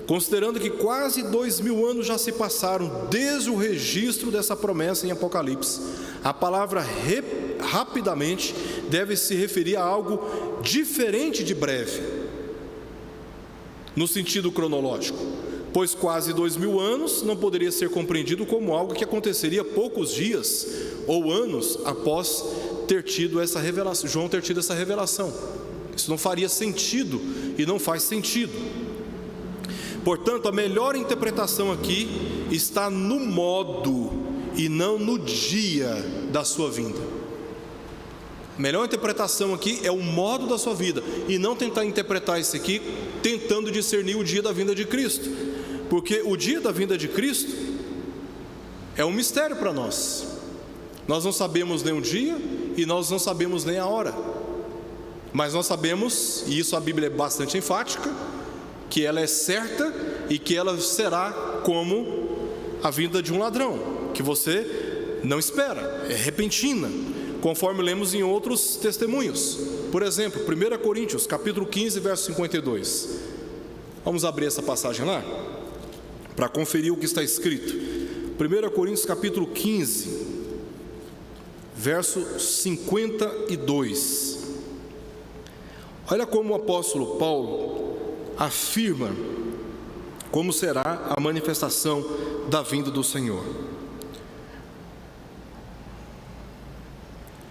Considerando que quase 2000 anos já se passaram desde o registro dessa promessa em Apocalipse, a palavra rapidamente deve se referir a algo diferente de breve, no sentido cronológico, pois quase 2000 anos não poderia ser compreendido como algo que aconteceria poucos dias ou anos após ter tido essa revelação, João ter tido essa revelação. Isso não faria sentido e não faz sentido. Portanto, a melhor interpretação aqui está no modo e não no dia da sua vinda. A melhor interpretação aqui é o modo da sua vida, e não tentar interpretar isso aqui tentando discernir o dia da vinda de Cristo, porque o dia da vinda de Cristo é um mistério para nós. Nós não sabemos nem o dia e nós não sabemos nem a hora, mas nós sabemos, e isso a Bíblia é bastante enfática, que ela é certa e que ela será como a vinda de um ladrão, que você não espera, é repentina, conforme lemos em outros testemunhos. Por exemplo, 1 Coríntios, capítulo 15, verso 52. Vamos abrir essa passagem lá, para conferir o que está escrito. 1 Coríntios, capítulo 15, verso 52. Olha como o apóstolo Paulo afirma como será a manifestação da vinda do Senhor.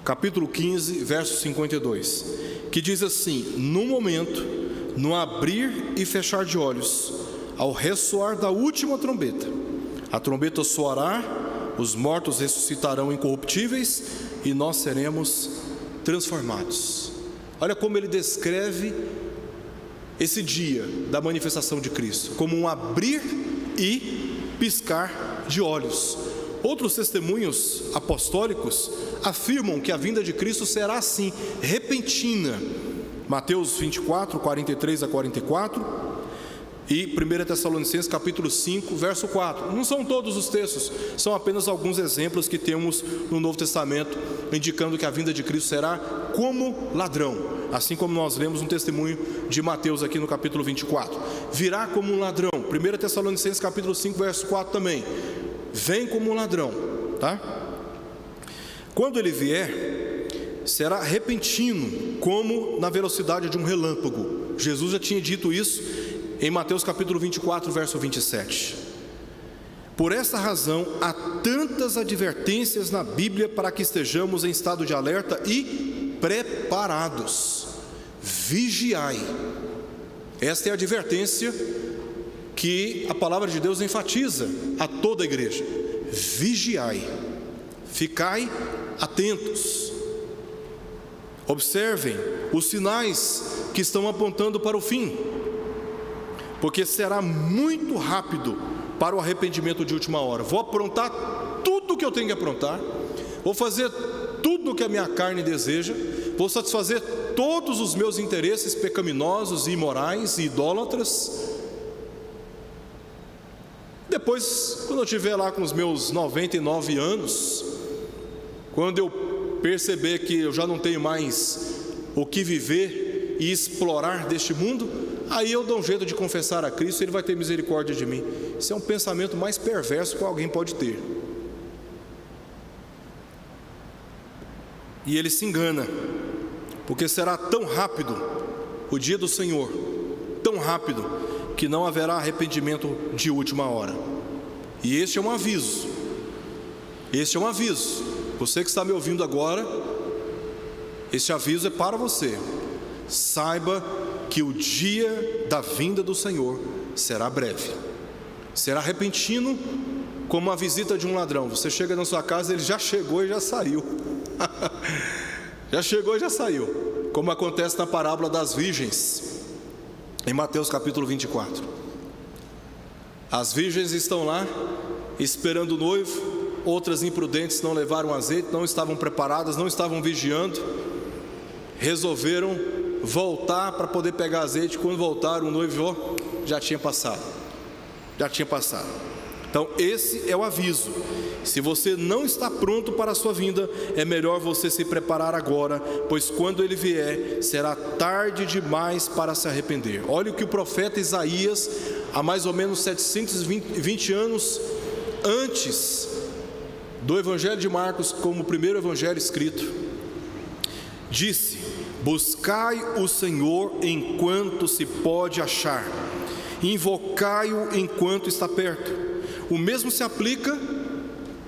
Capítulo 15, verso 52, que diz assim: no momento, no abrir e fechar de olhos, ao ressoar da última trombeta, a trombeta soará, os mortos ressuscitarão incorruptíveis e nós seremos transformados. Olha como ele descreve esse dia da manifestação de Cristo, como um abrir e piscar de olhos. Outros testemunhos apostólicos afirmam que a vinda de Cristo será assim, repentina. Mateus 24, 43 a 44 e 1 Tessalonicenses capítulo 5, verso 4. Não são todos os textos, são apenas alguns exemplos que temos no Novo Testamento, indicando que a vinda de Cristo será como ladrão. Assim como nós lemos um testemunho de Mateus aqui no capítulo 24. Virá como um ladrão. 1 Tessalonicenses capítulo 5, verso 4 também. Vem como um ladrão, tá? Quando ele vier, será repentino, como na velocidade de um relâmpago. Jesus já tinha dito isso em Mateus capítulo 24, verso 27. Por essa razão, há tantas advertências na Bíblia para que estejamos em estado de alerta e preparados. Vigiai. Esta é a advertência que a palavra de Deus enfatiza a toda a igreja. Vigiai. Ficai atentos. Observem os sinais que estão apontando para o fim, porque será muito rápido para o arrependimento de última hora. Vou aprontar tudo o que eu tenho que aprontar, vou fazer tudo o que a minha carne deseja, vou satisfazer todos os meus interesses pecaminosos e imorais e idólatras. Depois, quando eu estiver lá com os meus 99 anos, quando eu perceber que eu já não tenho mais o que viver e explorar deste mundo, aí eu dou um jeito de confessar a Cristo e Ele vai ter misericórdia de mim. Isso é um pensamento mais perverso que alguém pode ter. E ele se engana, porque será tão rápido o dia do Senhor, tão rápido, que não haverá arrependimento de última hora. E este é um aviso. Este é um aviso. Você que está me ouvindo agora, este aviso é para você. Saiba que o dia da vinda do Senhor será breve, será repentino, como a visita de um ladrão. Você chega na sua casa, ele já chegou e já saiu. Já chegou e já saiu, como acontece na parábola das virgens, em Mateus capítulo 24. As virgens estão lá, esperando o noivo. Outras imprudentes não levaram azeite, não estavam preparadas, não estavam vigiando, resolveram voltar para poder pegar azeite. Quando voltaram, o noivo já tinha passado. Então esse é o aviso. Se você não está pronto para a sua vinda, é melhor você se preparar agora, pois quando ele vier, será tarde demais para se arrepender. Olha o que o profeta Isaías, há mais ou menos 720 anos antes do Evangelho de Marcos, como o primeiro evangelho escrito, disse: buscai o Senhor enquanto se pode achar, invocai-o enquanto está perto. O mesmo se aplica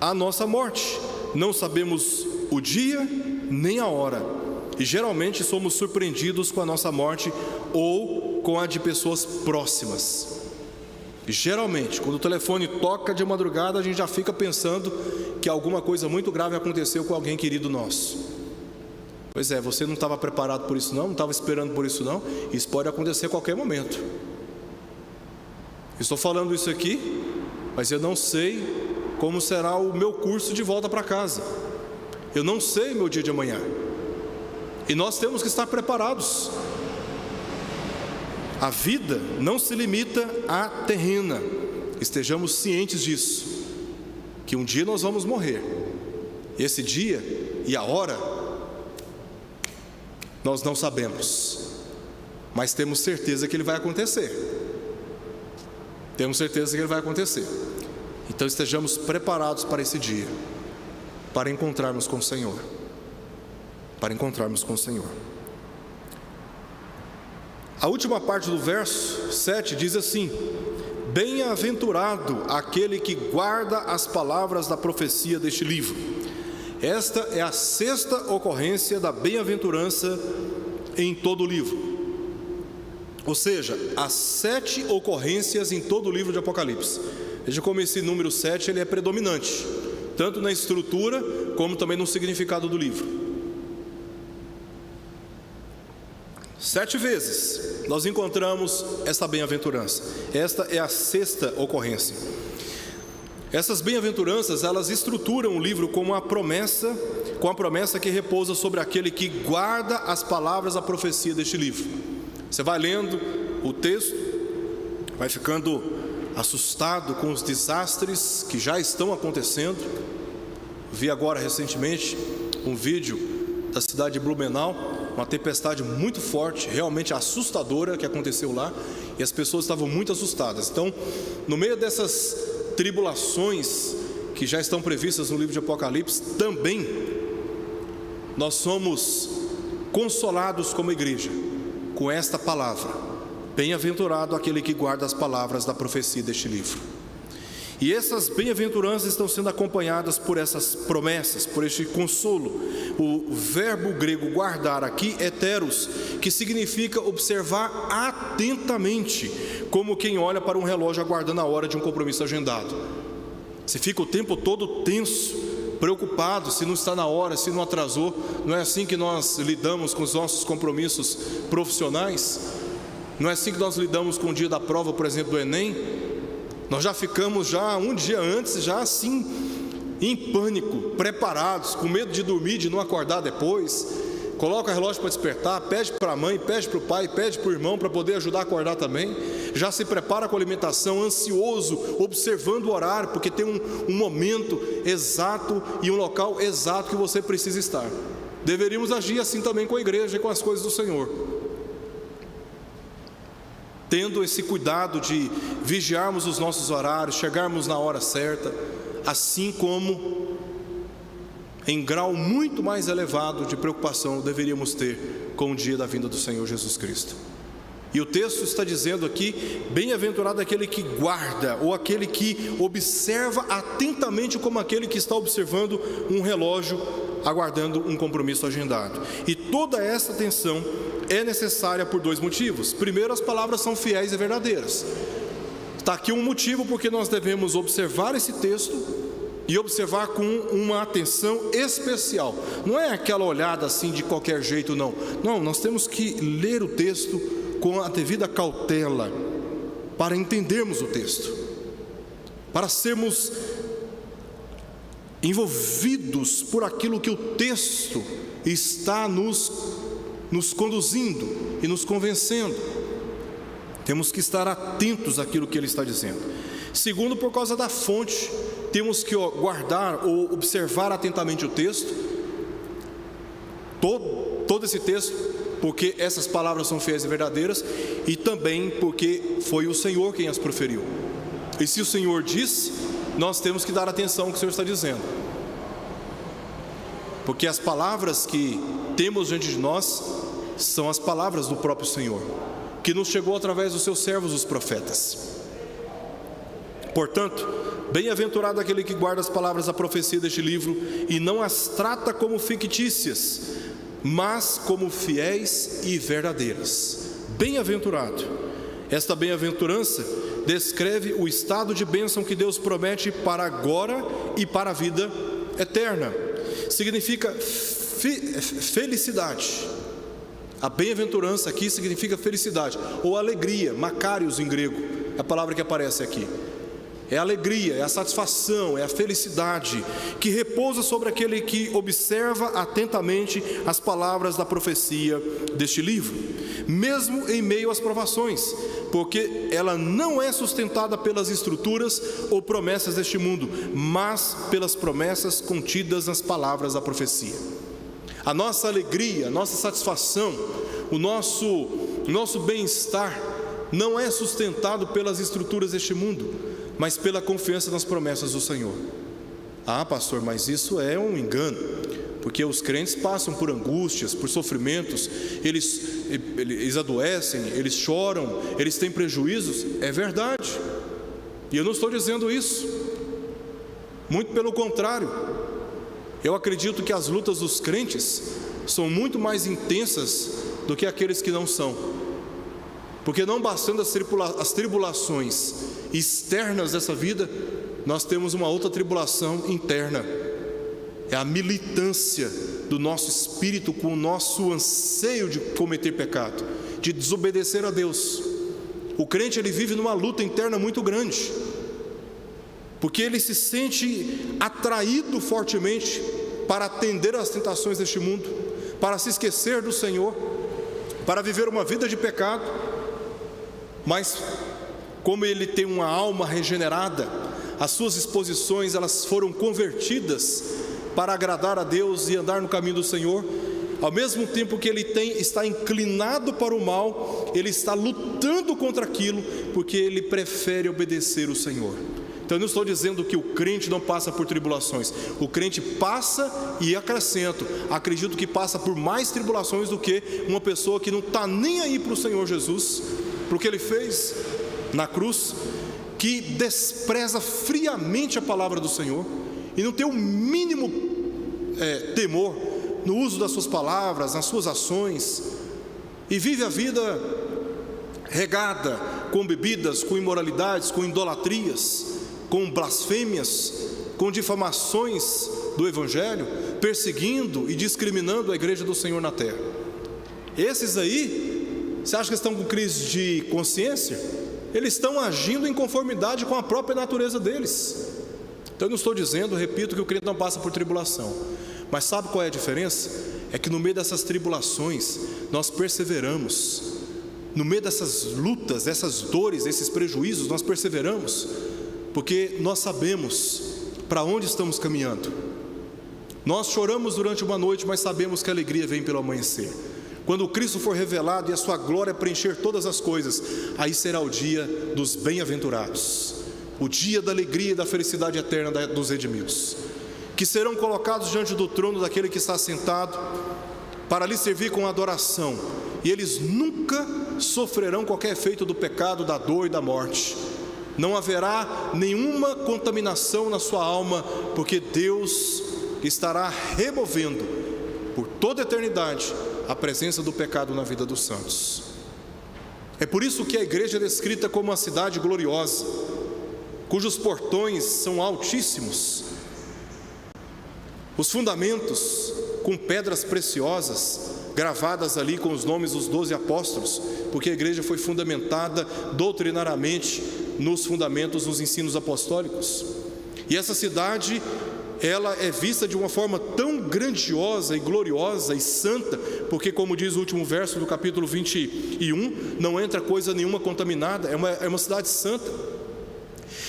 à nossa morte. Não sabemos o dia nem a hora, e geralmente somos surpreendidos com a nossa morte ou com a de pessoas próximas. Geralmente, quando o telefone toca de madrugada, a gente já fica pensando que alguma coisa muito grave aconteceu com alguém querido nosso. Pois é, você não estava preparado por isso não estava esperando por isso não. Isso pode acontecer a qualquer momento. Estou falando isso aqui, mas eu não sei como será o meu curso de volta para casa. Eu não sei meu dia de amanhã. E nós temos que estar preparados. A vida não se limita à terrena. Estejamos cientes disso, que um dia nós vamos morrer. Esse dia e a hora nós não sabemos, mas temos certeza que ele vai acontecer. Então estejamos preparados para esse dia, para encontrarmos com o Senhor. A última parte do verso 7 diz assim: bem-aventurado aquele que guarda as palavras da profecia deste livro. Esta é a sexta ocorrência da bem-aventurança em todo o livro. Ou seja, as 7 ocorrências em todo o livro de Apocalipse. Veja como esse número 7 ele é predominante, tanto na estrutura como também no significado do livro. 7 vezes nós encontramos esta bem-aventurança. Esta é a sexta ocorrência. Essas bem-aventuranças, elas estruturam o livro com a promessa que repousa sobre aquele que guarda as palavras da profecia deste livro. Você vai lendo o texto, vai ficando assustado com os desastres que já estão acontecendo. Vi agora recentemente um vídeo da cidade de Blumenau, uma tempestade muito forte, realmente assustadora que aconteceu lá, e as pessoas estavam muito assustadas. Então, no meio dessas tribulações que já estão previstas no livro de Apocalipse, também nós somos consolados como igreja com esta palavra: bem-aventurado aquele que guarda as palavras da profecia deste livro. E essas bem-aventuranças estão sendo acompanhadas por essas promessas, por este consolo. O verbo grego guardar aqui é teros, que significa observar atentamente, como quem olha para um relógio aguardando a hora de um compromisso agendado. Você fica o tempo todo tenso, preocupado se não está na hora, se não atrasou. Não é assim que nós lidamos com os nossos compromissos profissionais? Não é assim que nós lidamos com o dia da prova, por exemplo, do Enem? Nós já ficamos já um dia antes, já assim, em pânico, preparados, com medo de dormir, de não acordar depois. Coloca o relógio para despertar, pede para a mãe, pede para o pai, pede para o irmão para poder ajudar a acordar também. Já se prepara com a alimentação, ansioso, observando o horário, porque tem um momento exato e um local exato que você precisa estar. Deveríamos agir assim também com a igreja e com as coisas do Senhor, tendo esse cuidado de vigiarmos os nossos horários, chegarmos na hora certa, assim como em grau muito mais elevado de preocupação deveríamos ter com o dia da vinda do Senhor Jesus Cristo. E o texto está dizendo aqui: bem-aventurado aquele que guarda, ou aquele que observa atentamente, como aquele que está observando um relógio, aguardando um compromisso agendado. E toda essa atenção é necessária por 2 motivos. Primeiro, as palavras são fiéis e verdadeiras. Está aqui um motivo porque nós devemos observar esse texto e observar com uma atenção especial. Não é aquela olhada assim de qualquer jeito, não. Não, nós temos que ler o texto com a devida cautela, para entendermos o texto, para sermos envolvidos por aquilo que o texto está nos nos conduzindo e nos convencendo. Temos que estar atentos àquilo que ele está dizendo. Segundo, por causa da fonte, temos que guardar ou observar atentamente o texto, todo esse texto, porque essas palavras são fiéis e verdadeiras, e também porque foi o Senhor quem as proferiu. E se o Senhor disse, nós temos que dar atenção ao que o Senhor está dizendo, porque as palavras que temos diante de nós são as palavras do próprio Senhor, que nos chegou através dos seus servos, os profetas. Portanto, bem-aventurado aquele que guarda as palavras da profecia deste livro e não as trata como fictícias, mas como fiéis e verdadeiras. Bem-aventurado. Esta bem-aventurança descreve o estado de bênção que Deus promete para agora e para a vida eterna. Significa felicidade. A bem-aventurança aqui significa felicidade ou alegria, makarios em grego, é a palavra que aparece aqui. É a alegria, é a satisfação, é a felicidade que repousa sobre aquele que observa atentamente as palavras da profecia deste livro, mesmo em meio às provações, porque ela não é sustentada pelas estruturas ou promessas deste mundo, mas pelas promessas contidas nas palavras da profecia. A nossa alegria, a nossa satisfação, o nosso bem-estar não é sustentado pelas estruturas deste mundo, mas pela confiança nas promessas do Senhor. Ah, pastor, mas isso é um engano, porque os crentes passam por angústias, por sofrimentos, eles adoecem, eles choram, eles têm prejuízos. É verdade, e eu não estou dizendo isso, muito pelo contrário. Eu acredito que as lutas dos crentes são muito mais intensas do que aqueles que não são, porque não bastando as tribulações externas dessa vida, nós temos uma outra tribulação interna, é a militância do nosso espírito com o nosso anseio de cometer pecado, de desobedecer a Deus. O crente, ele vive numa luta interna muito grande, porque ele se sente atraído fortemente para atender às tentações deste mundo, para se esquecer do Senhor, para viver uma vida de pecado. Mas como ele tem uma alma regenerada, as suas disposições elas foram convertidas para agradar a Deus e andar no caminho do Senhor. Ao mesmo tempo que ele está inclinado para o mal, ele está lutando contra aquilo, porque ele prefere obedecer o Senhor. Então eu não estou dizendo que o crente não passa por tribulações, o crente passa, e acrescento, acredito que passa por mais tribulações do que uma pessoa que não está nem aí para o Senhor Jesus, para o que ele fez na cruz, que despreza friamente a palavra do Senhor e não tem o mínimo temor no uso das suas palavras, nas suas ações, e vive a vida regada com bebidas, com imoralidades, com idolatrias, com blasfêmias, com difamações do Evangelho, perseguindo e discriminando a igreja do Senhor na terra. Esses aí, você acha que estão com crise de consciência? Eles estão agindo em conformidade com a própria natureza deles. Então eu não estou dizendo, repito, que o crente não passa por tribulação, mas sabe qual é a diferença? É que no meio dessas tribulações nós perseveramos, no meio dessas lutas, dessas dores, desses prejuízos, nós perseveramos, porque nós sabemos para onde estamos caminhando. Nós choramos durante uma noite, mas sabemos que a alegria vem pelo amanhecer. Quando Cristo for revelado e a sua glória preencher todas as coisas, aí será o dia dos bem-aventurados, o dia da alegria e da felicidade eterna dos redimidos, que serão colocados diante do trono daquele que está sentado, para lhe servir com adoração, e eles nunca sofrerão qualquer efeito do pecado, da dor e da morte. Não haverá nenhuma contaminação na sua alma, porque Deus estará removendo por toda a eternidade a presença do pecado na vida dos santos. É por isso que a igreja é descrita como uma cidade gloriosa, cujos portões são altíssimos, os fundamentos com pedras preciosas, gravadas ali com os nomes dos 12 apóstolos, porque a igreja foi fundamentada doutrinariamente nos fundamentos dos ensinos apostólicos. E essa cidade, ela é vista de uma forma tão grandiosa e gloriosa e santa, porque, como diz o último verso do capítulo 21, não entra coisa nenhuma contaminada, é uma cidade santa.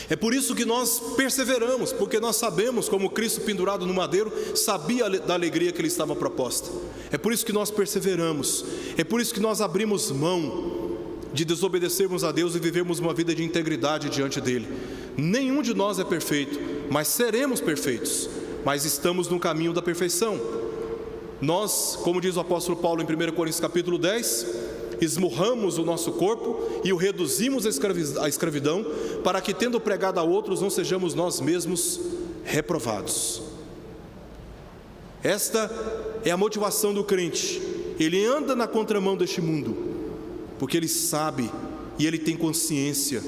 É por isso que nós perseveramos, porque nós sabemos, como Cristo pendurado no madeiro sabia da alegria que lhe estava proposta. É por isso que nós perseveramos, é por isso que nós abrimos mão de desobedecermos a Deus e vivermos uma vida de integridade diante dele. Nenhum de nós é perfeito, mas seremos perfeitos, mas estamos no caminho da perfeição. Nós, como diz o apóstolo Paulo em 1 Coríntios capítulo 10, esmurramos o nosso corpo e o reduzimos à escravidão, para que, tendo pregado a outros, não sejamos nós mesmos reprovados. Esta é a motivação do crente. Ele anda na contramão deste mundo, porque ele sabe e ele tem consciência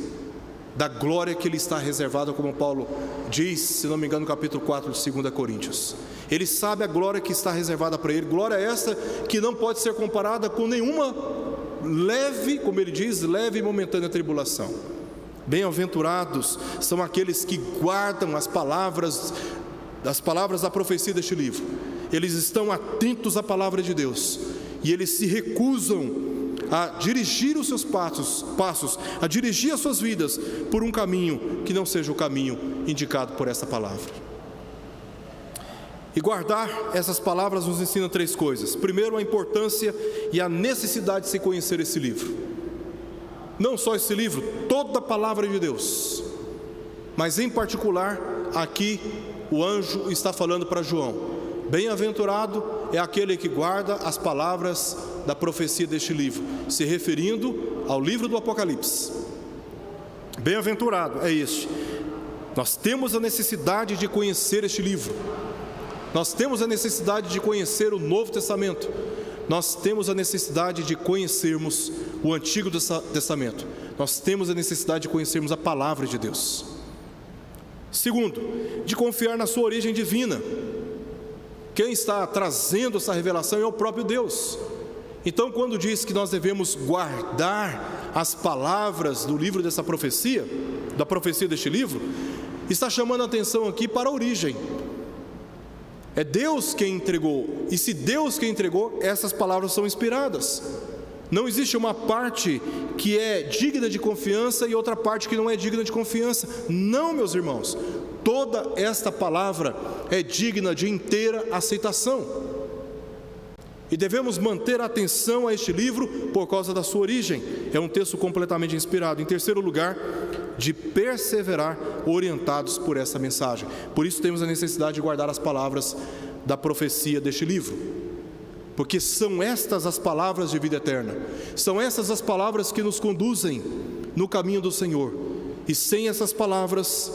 da glória que lhe está reservada, como Paulo diz, se não me engano, no capítulo 4 de 2 Coríntios. Ele sabe a glória que está reservada para ele, glória esta que não pode ser comparada com nenhuma leve, como ele diz, leve e momentânea tribulação. Bem-aventurados são aqueles que guardam as palavras da profecia deste livro. Eles estão atentos à palavra de Deus e eles se recusam a dirigir os seus passos, a dirigir as suas vidas por um caminho que não seja o caminho indicado por essa palavra. E guardar essas palavras nos ensina três coisas. Primeiro, a importância e a necessidade de se conhecer esse livro. Não só esse livro, toda a palavra de Deus, mas em particular, aqui o anjo está falando para João: bem-aventurado é aquele que guarda as palavras da profecia deste livro, se referindo ao livro do Apocalipse. Bem-aventurado é este. Nós temos a necessidade de conhecer este livro. Nós temos a necessidade de conhecer o Novo Testamento. Nós temos a necessidade de conhecermos o Antigo Testamento. Nós temos a necessidade de conhecermos a palavra de Deus. Segundo, de confiar na sua origem divina. Quem está trazendo essa revelação é o próprio Deus. Então, quando diz que nós devemos guardar as palavras do livro dessa profecia, da profecia deste livro, está chamando a atenção aqui para a origem. É Deus quem entregou, e se Deus quem entregou, essas palavras são inspiradas. Não existe uma parte que é digna de confiança e outra parte que não é digna de confiança. Não, meus irmãos, toda esta palavra é digna de inteira aceitação. E devemos manter a atenção a este livro por causa da sua origem. É um texto completamente inspirado. Em terceiro lugar, de perseverar orientados por essa mensagem. Por isso temos a necessidade de guardar as palavras da profecia deste livro, porque são estas as palavras de vida eterna, são essas as palavras que nos conduzem no caminho do Senhor, e sem essas palavras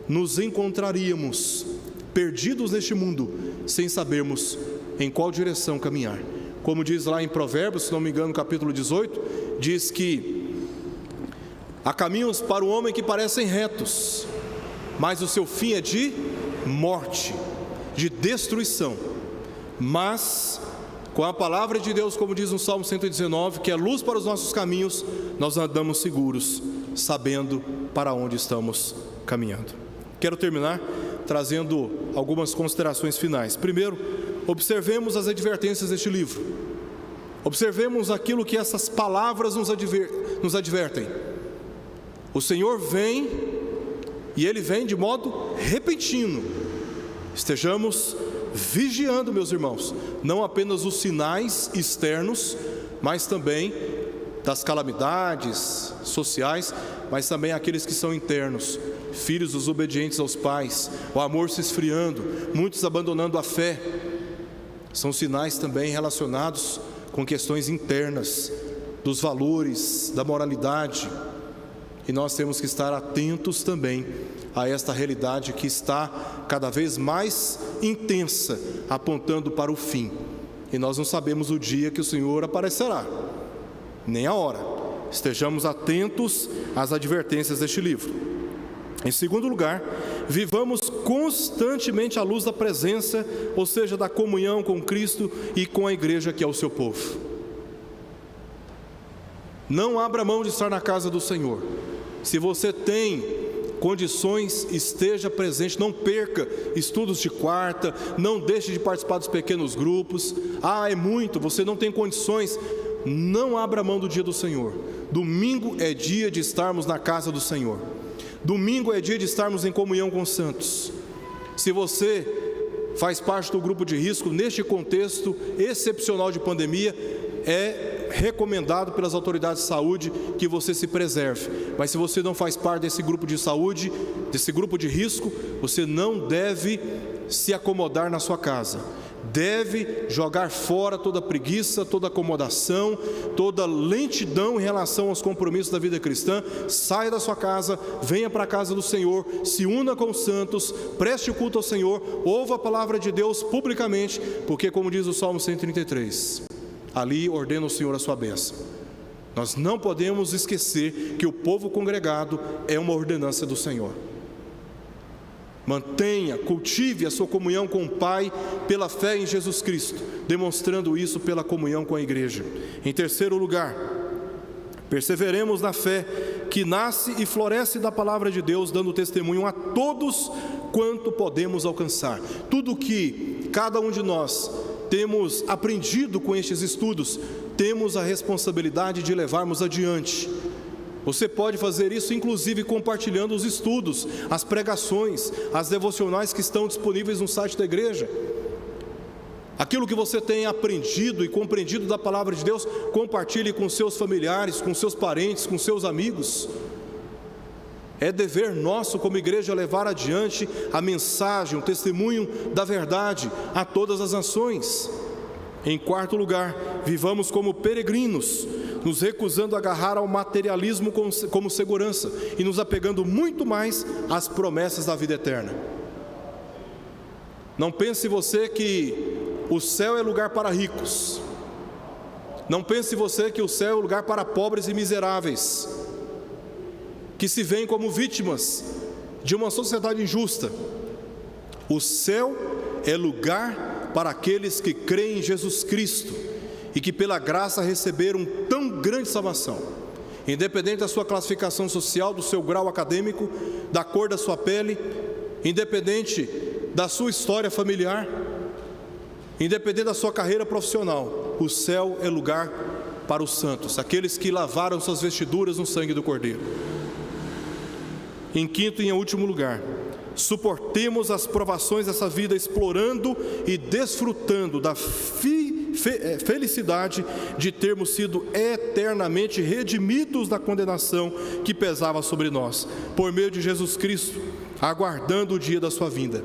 nos encontraríamos perdidos neste mundo, sem sabermos em qual direção caminhar. Como diz lá em Provérbios, se não me engano, no capítulo 18, diz que há caminhos para o homem que parecem retos, mas o seu fim é de morte, de destruição. Mas com a palavra de Deus, como diz no Salmo 119, que é luz para os nossos caminhos, nós andamos seguros, sabendo para onde estamos caminhando. Quero terminar trazendo algumas considerações finais. Primeiro, observemos as advertências deste livro. Observemos aquilo que essas palavras nos advertem. O Senhor vem, e Ele vem de modo repentino. Estejamos vigiando, meus irmãos, não apenas os sinais externos, mas também das calamidades sociais, mas também aqueles que são internos, filhos desobedientes aos pais, o amor se esfriando, muitos abandonando a fé. São sinais também relacionados com questões internas, dos valores, da moralidade. E nós temos que estar atentos também a esta realidade que está cada vez mais intensa, apontando para o fim. E nós não sabemos o dia que o Senhor aparecerá, nem a hora. Estejamos atentos às advertências deste livro. Em segundo lugar, vivamos constantemente à luz da presença, ou seja, da comunhão com Cristo e com a igreja que é o seu povo. Não abra mão de estar na casa do Senhor. Se você tem condições, esteja presente. Não perca estudos de quarta, não deixe de participar dos pequenos grupos. É muito, você não tem condições. Não abra mão do dia do Senhor. Domingo é dia de estarmos na casa do Senhor. Domingo é dia de estarmos em comunhão com os santos. Se você faz parte do grupo de risco, neste contexto excepcional de pandemia, é recomendado pelas autoridades de saúde que você se preserve. Mas se você não faz parte desse grupo de saúde, desse grupo de risco, você não deve se acomodar na sua casa. Deve jogar fora toda preguiça, toda acomodação, toda lentidão em relação aos compromissos da vida cristã. Saia da sua casa, venha para a casa do Senhor, se una com os santos, preste o culto ao Senhor, ouva a palavra de Deus publicamente, porque, como diz o Salmo 133, ali ordena o Senhor a sua bênção. Nós não podemos esquecer que o povo congregado é uma ordenança do Senhor. Mantenha, cultive a sua comunhão com o Pai pela fé em Jesus Cristo, demonstrando isso pela comunhão com a igreja. Em terceiro lugar, perseveremos na fé que nasce e floresce da palavra de Deus, dando testemunho a todos quanto podemos alcançar. Tudo que cada um de nós temos aprendido com estes estudos, temos a responsabilidade de levarmos adiante. Você pode fazer isso, inclusive, compartilhando os estudos, as pregações, as devocionais que estão disponíveis no site da igreja. Aquilo que você tem aprendido e compreendido da palavra de Deus, compartilhe com seus familiares, com seus parentes, com seus amigos. É dever nosso como igreja levar adiante a mensagem, o testemunho da verdade a todas as nações. Em quarto lugar, vivamos como peregrinos, nos recusando a agarrar ao materialismo como segurança e nos apegando muito mais às promessas da vida eterna. Não pense você que o céu é lugar para ricos. Não pense você que o céu é lugar para pobres e miseráveis, que se veem como vítimas de uma sociedade injusta. O céu é lugar para aqueles que creem em Jesus Cristo e que pela graça receberam tão grande salvação, independente da sua classificação social, do seu grau acadêmico, da cor da sua pele, independente da sua história familiar, independente da sua carreira profissional. O céu é lugar para os santos, aqueles que lavaram suas vestiduras no sangue do Cordeiro. Em quinto e em último lugar, suportemos as provações dessa vida, explorando e desfrutando da felicidade de termos sido eternamente redimidos da condenação que pesava sobre nós, por meio de Jesus Cristo, aguardando o dia da sua vinda.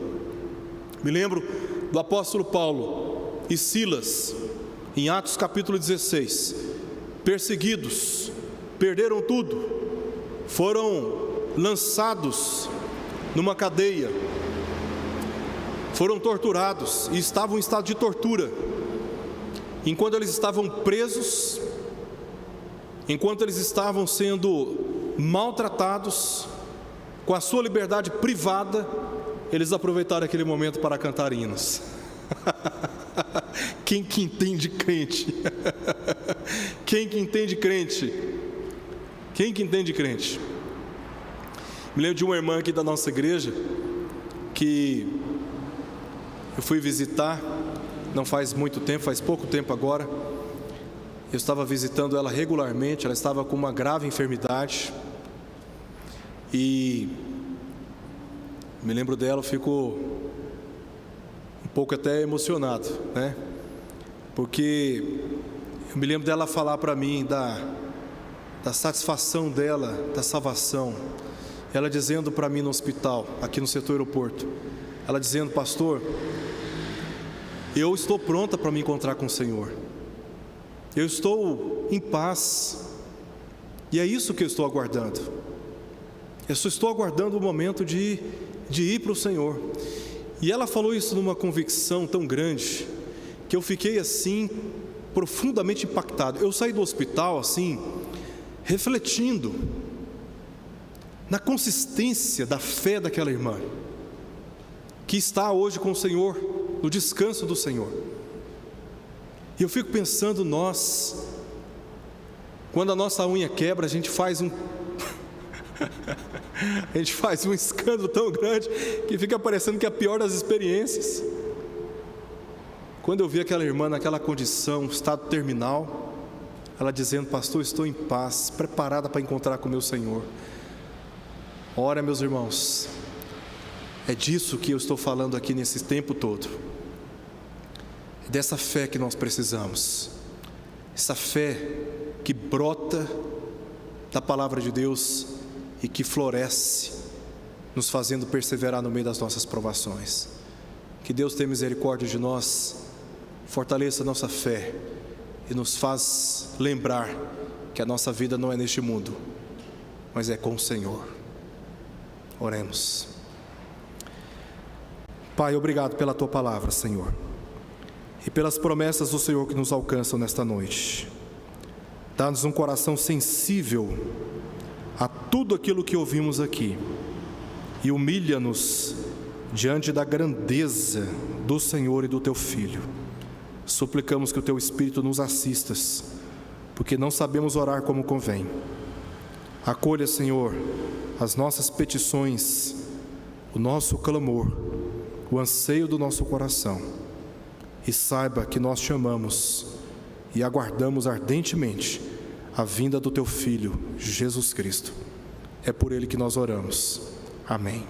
Me lembro do apóstolo Paulo e Silas, em Atos capítulo 16, perseguidos, perderam tudo, foram lançados numa cadeia, foram torturados e estavam em estado de tortura. Enquanto eles estavam presos, enquanto eles estavam sendo maltratados, com a sua liberdade privada, eles aproveitaram aquele momento para cantar hinos. Quem que entende crente? Quem que entende crente? Quem que entende crente? Me lembro de uma irmã aqui da nossa igreja, que eu fui visitar, não faz muito tempo, faz pouco tempo agora. Eu estava visitando ela regularmente, ela estava com uma grave enfermidade. E me lembro dela, eu fico um pouco até emocionado, né? Porque eu me lembro dela falar para mim da satisfação dela, da salvação. Ela dizendo para mim no hospital, aqui no setor aeroporto, ela dizendo: pastor, eu estou pronta para me encontrar com o Senhor, eu estou em paz, e é isso que eu estou aguardando. Eu só estou aguardando o momento de ir para o Senhor. E ela falou isso numa convicção tão grande, que eu fiquei assim, profundamente impactado. Eu saí do hospital assim, refletindo na consistência da fé daquela irmã, que está hoje com o Senhor, no descanso do Senhor. E eu fico pensando, nós, quando a nossa unha quebra, a gente faz A gente faz um escândalo tão grande que fica parecendo que é a pior das experiências. Quando eu vi aquela irmã naquela condição, estado terminal, ela dizendo: pastor, estou em paz, preparada para encontrar com o meu Senhor. Ora, meus irmãos, é disso que eu estou falando aqui nesse tempo todo. É dessa fé que nós precisamos. Essa fé que brota da palavra de Deus e que floresce, nos fazendo perseverar no meio das nossas provações. Que Deus tenha misericórdia de nós, fortaleça a nossa fé e nos faz lembrar que a nossa vida não é neste mundo, mas é com o Senhor. Oremos. Pai, obrigado pela Tua palavra, Senhor, e pelas promessas do Senhor que nos alcançam nesta noite. Dá-nos um coração sensível a tudo aquilo que ouvimos aqui e humilha-nos diante da grandeza do Senhor e do Teu Filho. Suplicamos que o Teu Espírito nos assistas, porque não sabemos orar como convém. Acolha, Senhor, as nossas petições, o nosso clamor, o anseio do nosso coração, e saiba que nós te amamos e aguardamos ardentemente a vinda do Teu Filho, Jesus Cristo. É por Ele que nós oramos. Amém.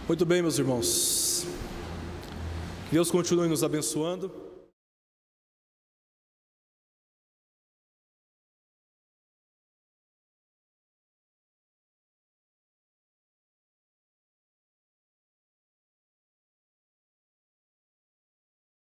Muito bem, meus irmãos. Deus continue nos abençoando.